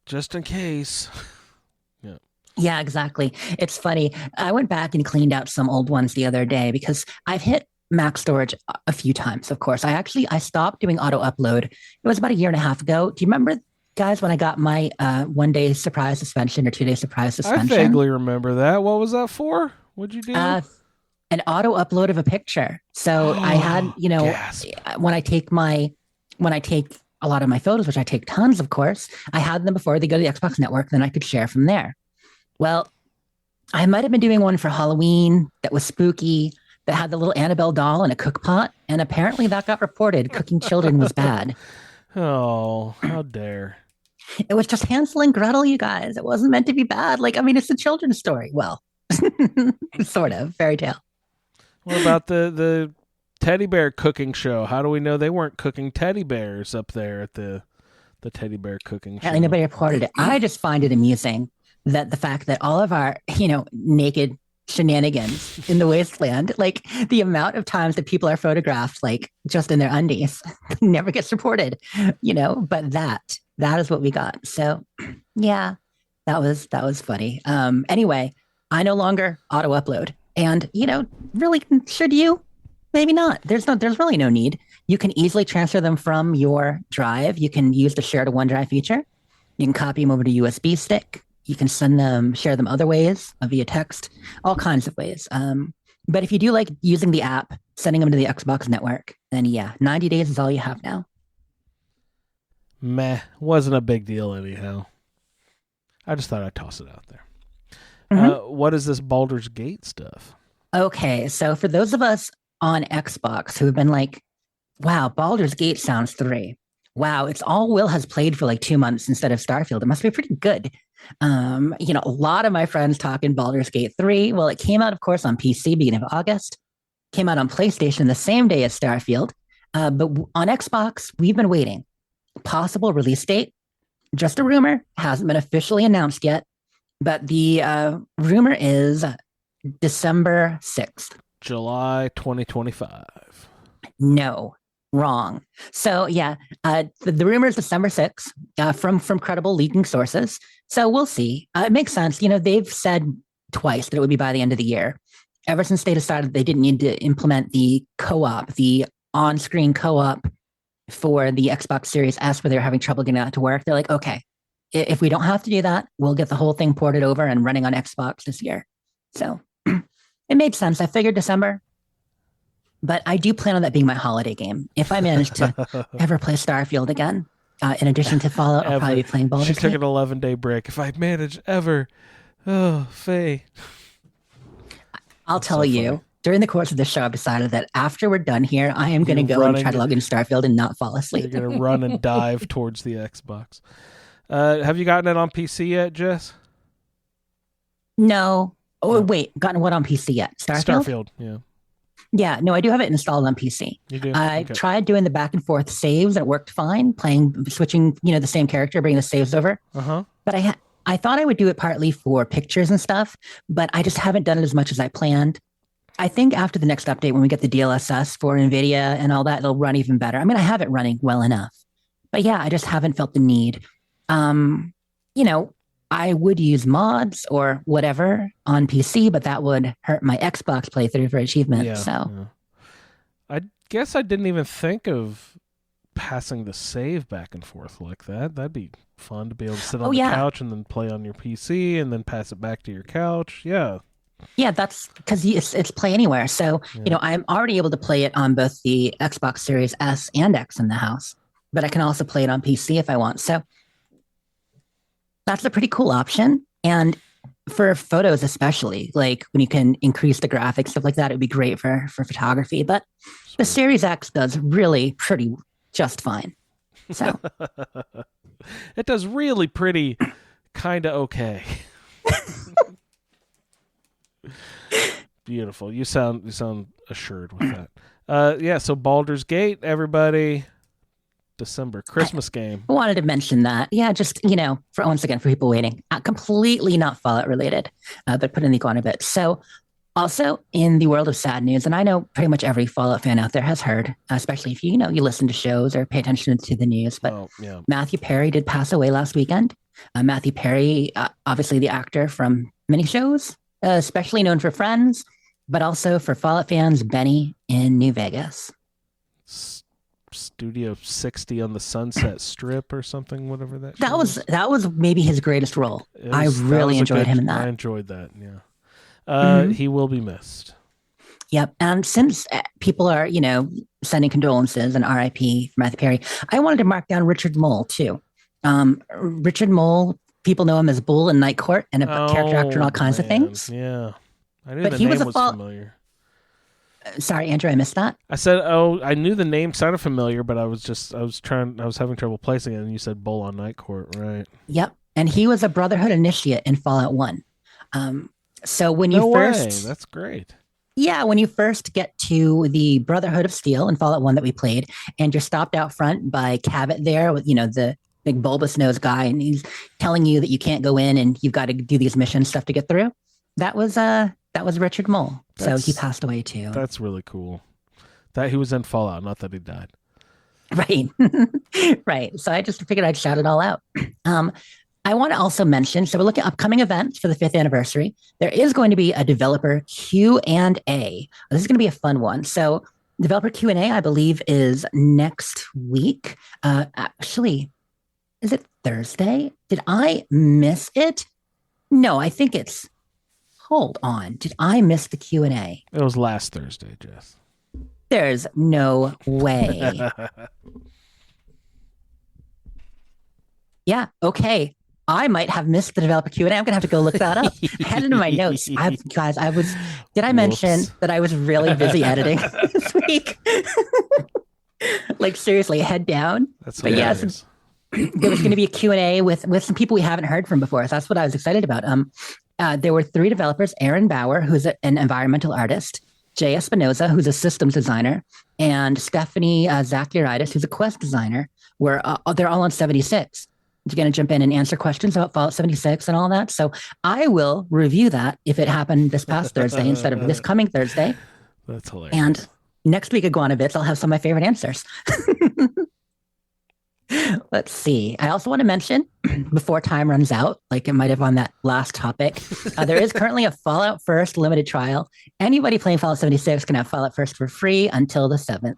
Just in case. Yeah, exactly. It's funny. I went back and cleaned out some old ones the other day because I've hit max storage a few times, of course. I stopped doing auto upload. It was about a year and a half ago. Do you remember, guys, when I got my 1-day surprise suspension or 2-day surprise suspension? I vaguely remember that. What was that for? What'd you do? An auto upload of a picture. So I had, when I take a lot of my photos, which I take tons, of course, I had them before they go to the Xbox network, then I could share from there. Well, I might have been doing one for Halloween that was spooky, that had the little Annabelle doll in a cook pot, and apparently that got reported. Cooking children was bad. Oh, how dare. It was just Hansel and Gretel, you guys. It wasn't meant to be bad. It's a children's story. Well, sort of, fairy tale. What about the teddy bear cooking show? How do we know they weren't cooking teddy bears up there at the teddy bear cooking show? Nobody reported it. I just find it amusing that the fact that all of our, naked shenanigans in the wasteland, the amount of times that people are photographed, just in their undies, never gets reported, but that is what we got. So yeah, that was funny. Anyway, I no longer auto upload, and, really, should you? Maybe not. There's really no need. You can easily transfer them from your drive. You can use the share to OneDrive feature. You can copy them over to USB stick. You can send them, share them other ways via text, all kinds of ways. But if you do like using the app, sending them to the Xbox network, then yeah, 90 days is all you have now. Meh, wasn't a big deal anyhow. I just thought I'd toss it out there. What is this Baldur's Gate stuff? Okay, so for those of us on Xbox who have been like, wow, Baldur's Gate sounds 3. Wow, it's all Will has played for like 2 months instead of Starfield. It must be pretty good. A lot of my friends talking Baldur's Gate 3. Well, it came out, of course, on PC beginning of August. Came out on PlayStation the same day as Starfield. But on Xbox, we've been waiting. Possible release date, just a rumor, hasn't been officially announced yet. But the rumor is December 6th. July 2025. No, wrong. So yeah, the rumor is December 6th from credible leaking sources. So we'll see. It makes sense. They've said twice that it would be by the end of the year. Ever since they decided they didn't need to implement the co-op, the on-screen co-op for the Xbox Series S, where they were having trouble getting that to work, they're like, okay, if we don't have to do that, we'll get the whole thing ported over and running on Xbox this year. So it made sense. I figured December. But I do plan on that being my holiday game. If I manage to ever play Starfield again, in addition to Fallout, I'll probably be playing Baldur's Gate. She took an 11-day break. If I manage ever. Oh, Faye. I'll tell you, during the course of the show, I decided that after we're done here, I am going to go and try to log into Starfield and not fall asleep. You're going to run and dive towards the Xbox. Have you gotten it on PC yet, Jess? No. Oh, wait. Gotten what on PC yet? Starfield, yeah. Yeah, no, I do have it installed on PC. You do? I tried doing the back and forth saves, and it worked fine. Switching, the same character, bringing the saves over. But I thought I would do it partly for pictures and stuff, but I just haven't done it as much as I planned. I think after the next update, when we get the DLSS for NVIDIA and all that, it'll run even better. I mean, I have it running well enough, but yeah, I just haven't felt the need. I would use mods or whatever on PC, but that would hurt my Xbox playthrough for achievement. Yeah. I guess I didn't even think of passing the save back and forth like that. That'd be fun to be able to sit on the couch and then play on your PC and then pass it back to your couch. Yeah. Yeah, that's because it's play anywhere. So, I'm already able to play it on both the Xbox Series S and X in the house, but I can also play it on PC if I want. So that's a pretty cool option. And for photos, especially, like when you can increase the graphics, stuff like that, it'd be great for photography. But the Series X does really pretty just fine. So it does really pretty kind of okay. Beautiful. You sound assured with that. So Baldur's Gate, everybody. December Christmas game. I wanted to mention that. Yeah, just, for once again, for people waiting, completely not Fallout related, but put in the iguana bit. So also in the world of sad news, and I know pretty much every Fallout fan out there has heard, especially if you listen to shows or pay attention to the news, but Matthew Perry did pass away last weekend. Matthew Perry, obviously the actor from many shows, especially known for Friends, but also for Fallout fans, Benny in New Vegas. Studio 60 on the Sunset Strip or something, whatever that was maybe his greatest role. I really enjoyed him in that. I enjoyed that, yeah. He will be missed. Yep. And since people are, sending condolences and RIP for Matthew Perry, I wanted to mark down Richard Mole too. Richard Mole, people know him as Bull in Night Court and a character actor and all kinds of things. Yeah. I knew the name was familiar. Sorry, Andrew, I missed that. I said, I knew the name sounded familiar, but I was having trouble placing it, and you said Bull on Night Court, right? Yep. And he was a Brotherhood initiate in Fallout 1. So when you first... That's great. Yeah, when you first get to the Brotherhood of Steel in Fallout 1 that we played, and you're stopped out front by Cabot there with, the big bulbous nose guy, and he's telling you that you can't go in and you've got to do these mission stuff to get through. That was Richard Mole. So he passed away too. That's really cool. That he was in Fallout, not that he died. Right. Right. So I just figured I'd shout it all out. I want to also mention, so we're looking at upcoming events for the 5th anniversary. There is going to be a developer Q&A. This is going to be a fun one. So developer Q&A, I believe, is next week. Actually, is it Thursday. Did I miss it? No, I think it's. Hold on. Did I miss the Q&A? It was last Thursday, Jess. There's no way. Yeah. Okay. I might have missed the developer Q&A. I'm gonna have to go look that up. I had it in my notes. Did I mention Whoops. that I was really busy editing this week? Like seriously, head down. That's But yes, hilarious. there was going to be a Q&A with some people we haven't heard from before. So that's what I was excited about. There were 3 developers: Aaron Bauer, who's an environmental artist; Jay Espinoza, who's a systems designer; and Stephanie Zacharidis, who's a quest designer. They're all on 76. You're going to jump in and answer questions about Fallout 76 and all that. So I will review that if it happened this past Thursday instead of this coming Thursday. That's hilarious. And next week at Iguana Bits, I'll have some of my favorite answers. Let's see. I also want to mention before time runs out, like it might have on that last topic, there is currently a Fallout First limited trial. Anybody playing Fallout 76 can have Fallout First for free until the 7th.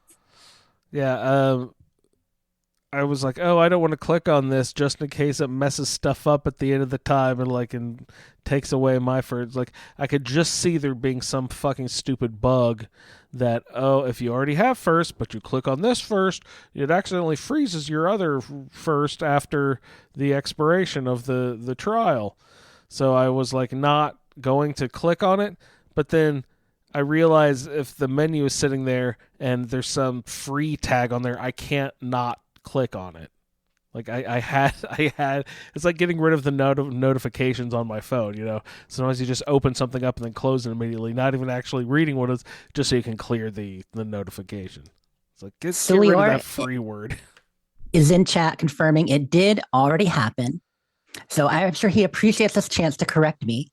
Yeah, I was like, oh, I don't want to click on this just in case it messes stuff up at the end of the time and takes away my first. Like, I could just see there being some fucking stupid bug that, oh, if you already have first, but you click on this first, it accidentally freezes your other first after the expiration of the trial. So I was like not going to click on it, but then I realized if the menu is sitting there and there's some free tag on there, I can't not click on it. Like I had it's like getting rid of the notifications on my phone, you know. Sometimes you just open something up and then close it immediately, not even actually reading what it's, just so you can clear the notification. It's like get rid of that free word. Is in chat confirming it did already happen. So I'm sure he appreciates this chance to correct me.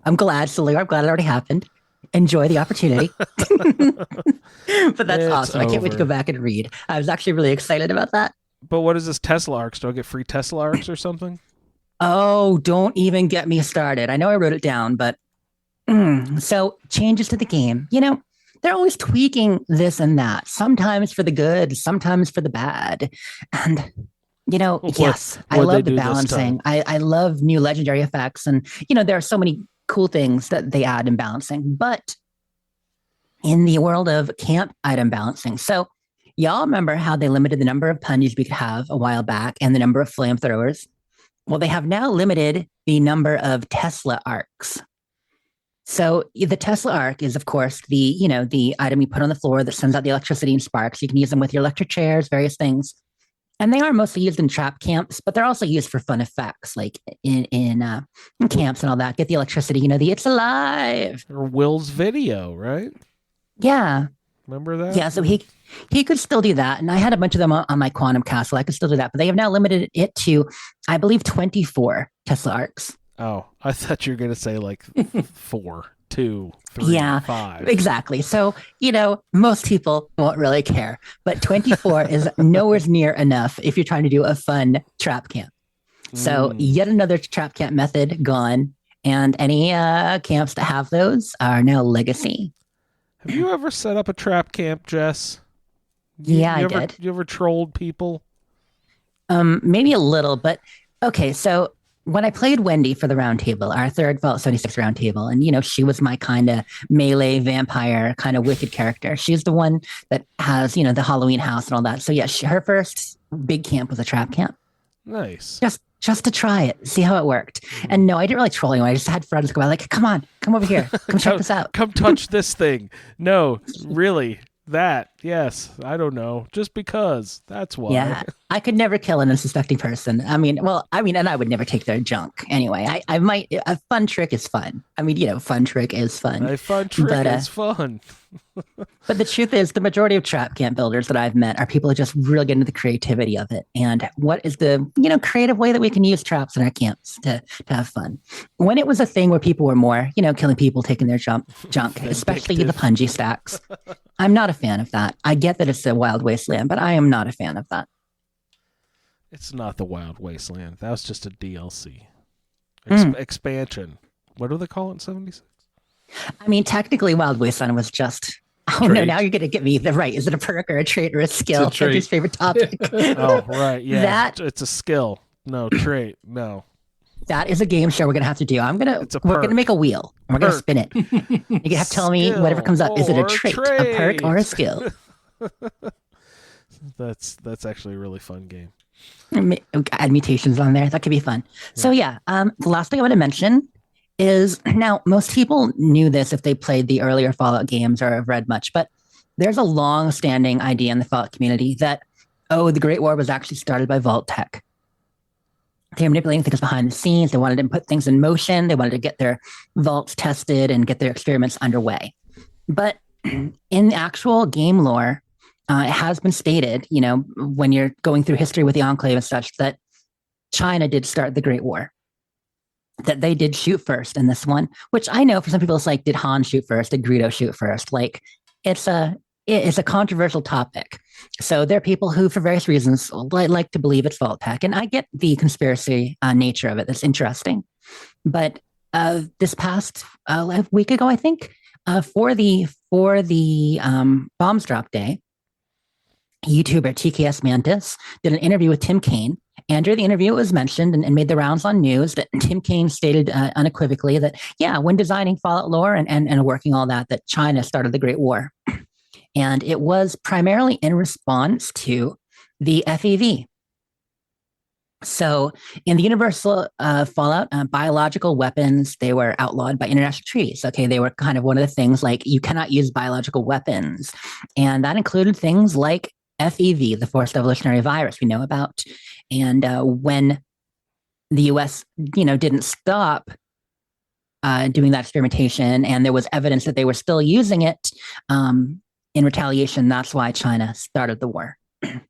I'm glad, Solir. I'm glad it already happened. Enjoy the opportunity. But that's awesome. I can't wait to go back and read. I was actually really excited about that. But what is this Tesla ARCs? Do I get free Tesla ARCs or something? Oh, don't even get me started. I know I wrote it down, but so changes to the game. You know, they're always tweaking this and that, sometimes for the good, sometimes for the bad. And, you know, yes, I love the balancing. I love new legendary effects. And, you know, there are so many cool things that they add in balancing. But in the world of camp item balancing, so y'all remember how they limited the number of punnies we could have a while back and the number of flamethrowers? Well, they have now limited the number of Tesla arcs. So the Tesla arc is, of course, the item you put on the floor that sends out the electricity and sparks. You can use them with your electric chairs, various things. And they are mostly used in trap camps, but they're also used for fun effects, like in camps and all that. Get the electricity, you know, the "it's alive" or Will's video, right? Yeah, remember that? Yeah, so he could still do that, and I had a bunch of them on my Quantum Castle. I could still do that, but they have now limited it to, I believe, 24 Tesla arcs. Oh, I thought you were gonna say like 4, 2, 3, 5. Exactly. So, you know, most people won't really care, but 24 is nowhere near enough if you're trying to do a fun trap camp. So yet another trap camp method gone, and any camps that have those are now legacy. Have you ever set up a trap camp, Jess? I did. You ever trolled people? Maybe a little, but okay. So when I played Wendy for the Roundtable, our third Fallout 76 Roundtable, and, you know, she was my kind of melee vampire, kind of wicked character. She's the one that has, you know, the Halloween house and all that. So yeah, her first big camp was a trap camp. Nice. Just to try it, see how it worked. And no, I didn't really troll anyone. I just had friends go by like, come on, come over here. Come check this out. Come touch this thing. No, really. That, yes. I don't know. Just because. That's why. Yeah. I could never kill an unsuspecting person. And I would never take their junk. Anyway, a fun trick is fun. I mean, you know, fun trick is fun. A fun trick is fun. But the truth is, the majority of trap camp builders that I've met are people who just really get into the creativity of it. And what is the, you know, creative way that we can use traps in our camps to have fun? When it was a thing where people were more, you know, killing people, taking their junk, especially the punji stacks, I'm not a fan of that. I get that it's a wild wasteland, but I am not a fan of that. It's not the Wild Wasteland. That was just a DLC. Expansion. What do they call it in 76? I mean, technically, Wild Wasteland was just Oh no! Trait. Now you're gonna get me the right. Is it a perk or a trait or a skill? trait. Andrew's favorite topic. Oh, right. Yeah. That- It's a skill. No, trait. No. That is a game show we're gonna have to do. It's a We're perk. gonna make a wheel. And we're gonna Perk. spin it. You have to tell me whatever comes up. Is it a Skill trait, or a perk, or a trait? skill? That's actually a really fun game. Add mutations on there. That could be fun. So yeah, the last thing I want to mention is now most people knew this if they played the earlier Fallout games or have read much, but there's a long-standing idea in the Fallout community that the Great War was actually started by Vault Tech. They were manipulating things behind the scenes. They wanted to put things in motion. They wanted to get their vaults tested and get their experiments underway. But in the actual game lore, it has been stated, when you're going through history with the Enclave and such, that China did start the Great War. That they did shoot first in this one, which I know for some people it's like, did Han shoot first? Did Greedo shoot first? Like, it's a controversial topic. So there are people who, for various reasons, like to believe it's Vault Tech, and I get the conspiracy nature of it. That's interesting. But this past week ago, I think, for the bombs drop day, YouTuber TKS Mantis did an interview with Tim Kaine. And during the interview, it was mentioned and made the rounds on news that Tim Kaine stated unequivocally that, when designing Fallout lore and working all that China started the Great War. And it was primarily in response to the FEV. So in the universal Fallout, biological weapons, they were outlawed by international treaties. Okay, they were kind of one of the things like you cannot use biological weapons. And that included things like FEV, the forced evolutionary virus we know about. And when the US, didn't stop doing that experimentation and there was evidence that they were still using it in retaliation, that's why China started the war. Because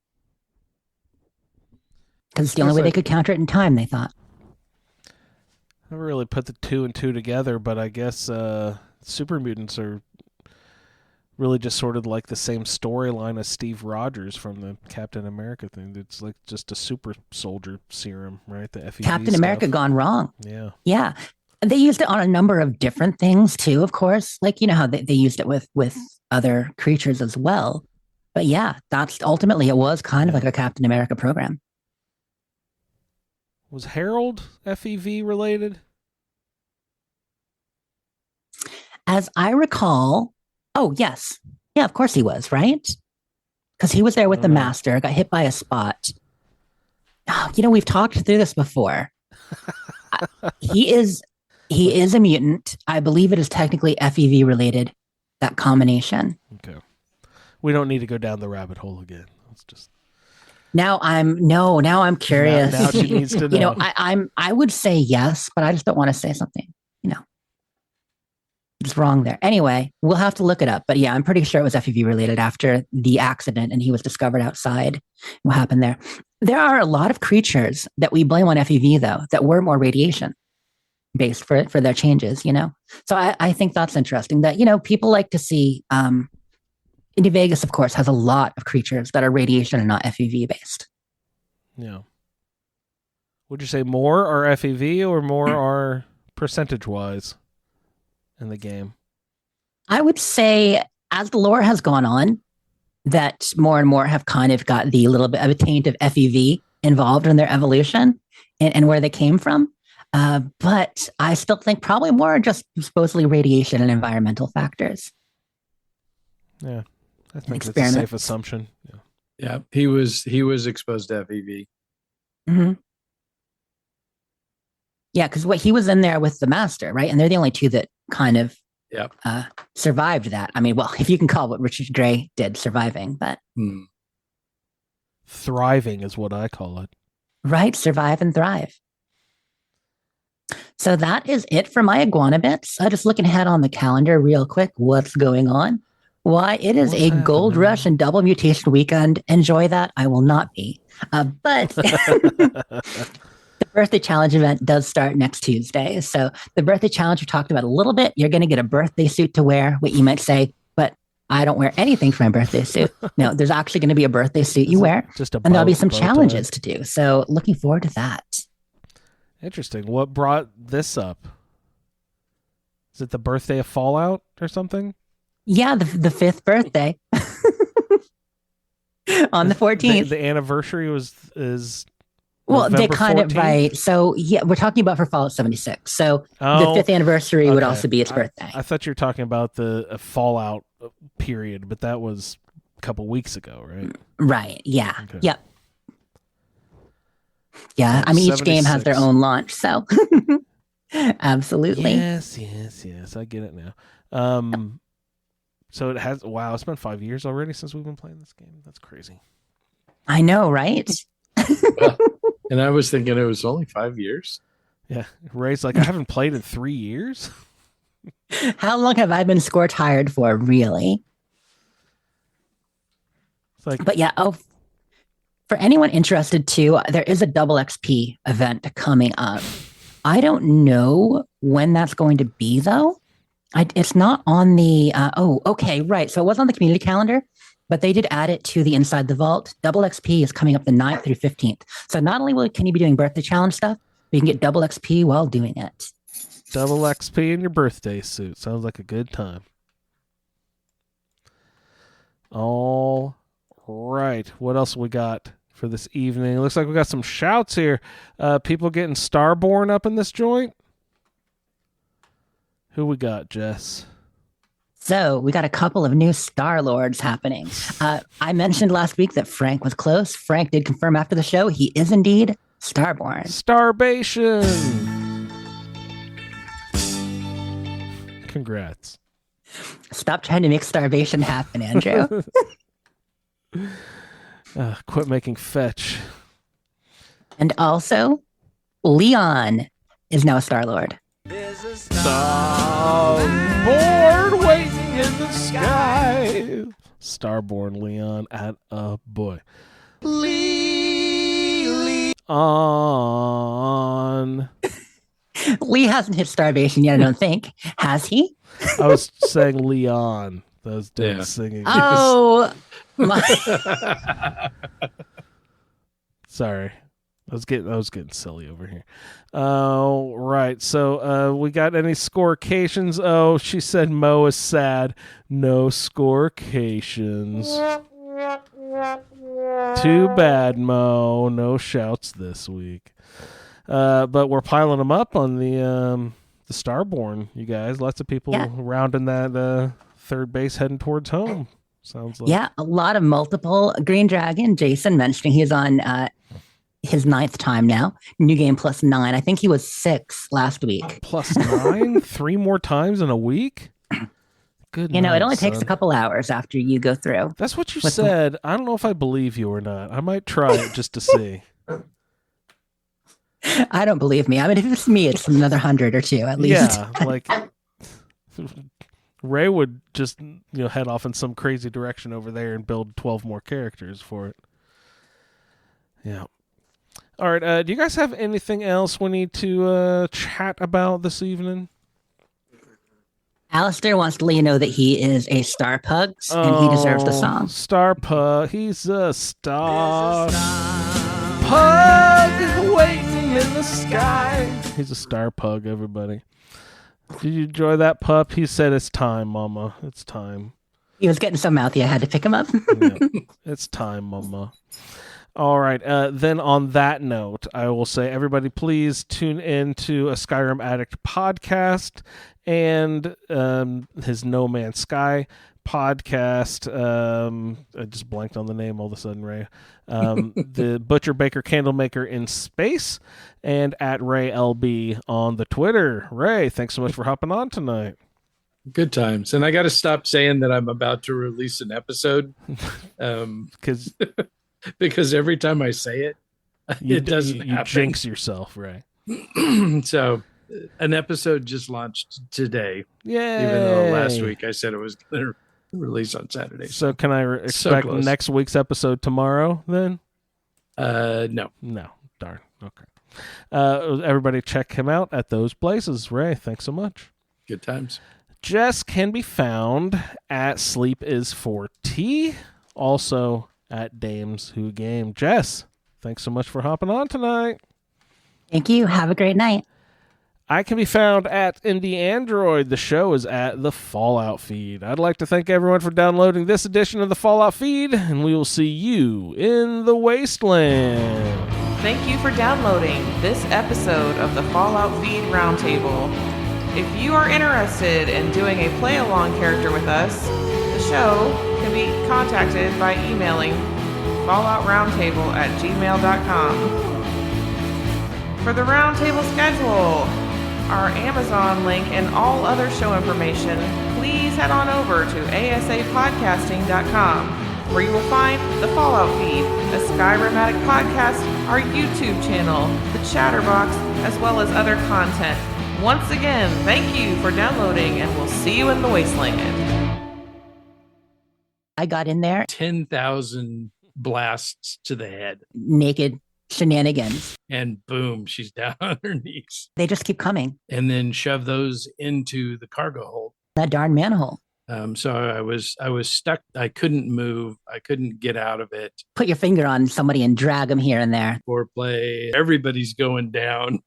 it's the only way they could counter it in time, they thought. I never really put the two and two together, but I guess super mutants are really just sort of like the same storyline as Steve Rogers from the Captain America thing. It's like just a super soldier serum, right? The FEV Captain stuff. America gone wrong. Yeah. Yeah. And they used it on a number of different things too, of course. Like, how they used it with other creatures as well. But yeah, that's ultimately, it was kind of like a Captain America program. Was Harold FEV related? As I recall, yes. Yeah, of course he was, right? Because he was there with the Master, got hit by a spot. We've talked through this before. He is a mutant. I believe it is technically FEV related, that combination. Okay. We don't need to go down the rabbit hole again. Let's just... Now I'm curious. Now she needs to know. I would say yes, but I just don't want to say something, it's wrong there. Anyway, we'll have to look it up. But yeah, I'm pretty sure it was FEV related after the accident and he was discovered outside. What happened there? There are a lot of creatures that we blame on FEV though, that were more radiation based for their changes, So I think that's interesting that, people like to see, Indie Vegas, of course, has a lot of creatures that are radiation and not FEV based. Yeah. Would you say more are FEV or more are percentage wise in the game? I would say as the lore has gone on, that more and more have kind of got the little bit of a taint of FEV involved in their evolution and where they came from. But I still think probably more just supposedly radiation and environmental factors. Yeah, I think that's a safe assumption. Yeah, he was exposed to FEV. Mm-hmm. Yeah, because he was in there with the Master, right? And they're the only two that kind of survived that. I mean, well, if you can call what Richard Gray did surviving, but thriving is what I call it. Right, survive and thrive. So that is it for my iguana bits. Just looking ahead on the calendar real quick, what's going on? Why, it is a gold rush and double mutation weekend. Enjoy that. I will not be. But the birthday challenge event does start next Tuesday. So the birthday challenge we talked about a little bit. You're going to get a birthday suit to wear, what you might say, but I don't wear anything for my birthday suit. No, there's actually going to be a birthday suit you wear. And there'll be some challenges to do. So looking forward to that. Interesting. What brought this up? Is it the birthday of Fallout or something? Yeah, the fifth birthday on the 14th. The anniversary is Well, they November kind 14th? of right. So yeah, we're talking about for Fallout 76. So the Oh, fifth anniversary would okay. also be its birthday. I thought you were talking about the Fallout period, but that was a couple weeks ago, right? Right. Yeah. Okay. Yep. Yeah. I mean, each game has their 76. own launch. So absolutely. Yes. I get it now. So it has. Wow, it's been 5 years already since we've been playing this game. That's crazy. I know, right? And I was thinking it was only 5 years. Yeah, Ray's like, I haven't played in 3 years. How long have I been score tired for, really? It's like, But yeah, for anyone interested too, there is a double XP event coming up. I don't know when that's going to be though. It's not on the. Okay, right. So it was on the community calendar, but they did add it to the Inside the Vault. Double XP is coming up the 9th through 15th. So not only can you be doing birthday challenge stuff, but you can get double XP while doing it. double XP in your birthday suit. Sounds like a good time. All right. What else we got for this evening? Looks like we got some shouts here. People getting Starborn up in this joint. Who we got, Jess? So we got a couple of new Star Lords happening. I mentioned last week that Frank was close. Frank did confirm after the show he is indeed Starborn. Starbation. Congrats. Stop trying to make Starbation happen, Andrew. Quit making fetch. And also, Leon is now a Star Lord. There's a Starboard waiting in the sky. Starborn Leon at a boy. On. Lee hasn't hit Starbation yet, I don't think. Has he? I was saying Leon. That was Dan Yeah. singing. Oh, my. Sorry. I was getting silly over here. Right. So we got any scorecations? Oh, she said Mo is sad. No scorecations. Too bad, Mo. No shouts this week. But we're piling them up on the Starborn, you guys. Lots of people rounding that third base heading towards home. Sounds like. Yeah, a lot of multiple. Green Dragon, Jason mentioning he's on his 9th time now. New game +9. I think he was 6 last week. +9? 3 more times in a week? Good You know, night, it only takes son. a couple hours after you go through. That's what you What's said. I don't know if I believe you or not. I might try it just to see. I don't believe me. I mean, if it's me, it's another 100 or 2 at least. Yeah, like Ray would just head off in some crazy direction over there and build 12 more characters for it. Yeah. All right. Do you guys have anything else we need to chat about this evening? Alistair wants to let you know that he is a Star Pugs and he deserves the song. Star Pug. He's a star pug waiting in the sky. He's a star pug, everybody. Did you enjoy that pup? He said, "It's time, Mama. It's time." He was getting so mouthy, I had to pick him up. Yeah. It's time, Mama. All right. Then on that note, I will say, everybody, please tune in to a Skyrim Addict podcast and his No Man's Sky podcast. I just blanked on the name all of a sudden, Ray. The Butcher Baker Candlemaker in Space, and at Ray LB on the Twitter. Ray, thanks so much for hopping on tonight. Good times. And I got to stop saying that I'm about to release an episode because every time I say it, it doesn't you happen. jinx yourself, Ray. So an episode just launched today, Yay. even though last week I said it was going to release on Saturday. So can I expect close. next week's episode tomorrow then? No. No. Darn. Okay. Everybody check him out at those places. Ray, thanks so much. Good times. Jess can be found at Sleep is for Tea, also at Dames Who Game. Jess, thanks so much for hopping on tonight. Thank you. Have a great night. I can be found at Indie Android. The show is at the Fallout Feed. I'd like to thank everyone for downloading this edition of the Fallout Feed, and we will see you in the Wasteland. Thank you for downloading this episode of the Fallout Feed Roundtable. If you are interested in doing a play-along character with us, the show can be contacted by emailing falloutroundtable@gmail.com. For the Roundtable schedule, our Amazon link, and all other show information, please head on over to asapodcasting.com, where you will find the Fallout Feed, the Skyrimatic Podcast, our YouTube channel, the Chatterbox, as well as other content. Once again, thank you for downloading, and we'll see you in the Wasteland. I got in there, 10,000 blasts to the head. naked shenanigans. And boom, she's down on her knees. They just keep coming. And then shove those into the cargo hold. That darn manhole. So I was stuck. I couldn't move. I couldn't get out of it. Put your finger on somebody and drag them here and there. Foreplay. Everybody's going down.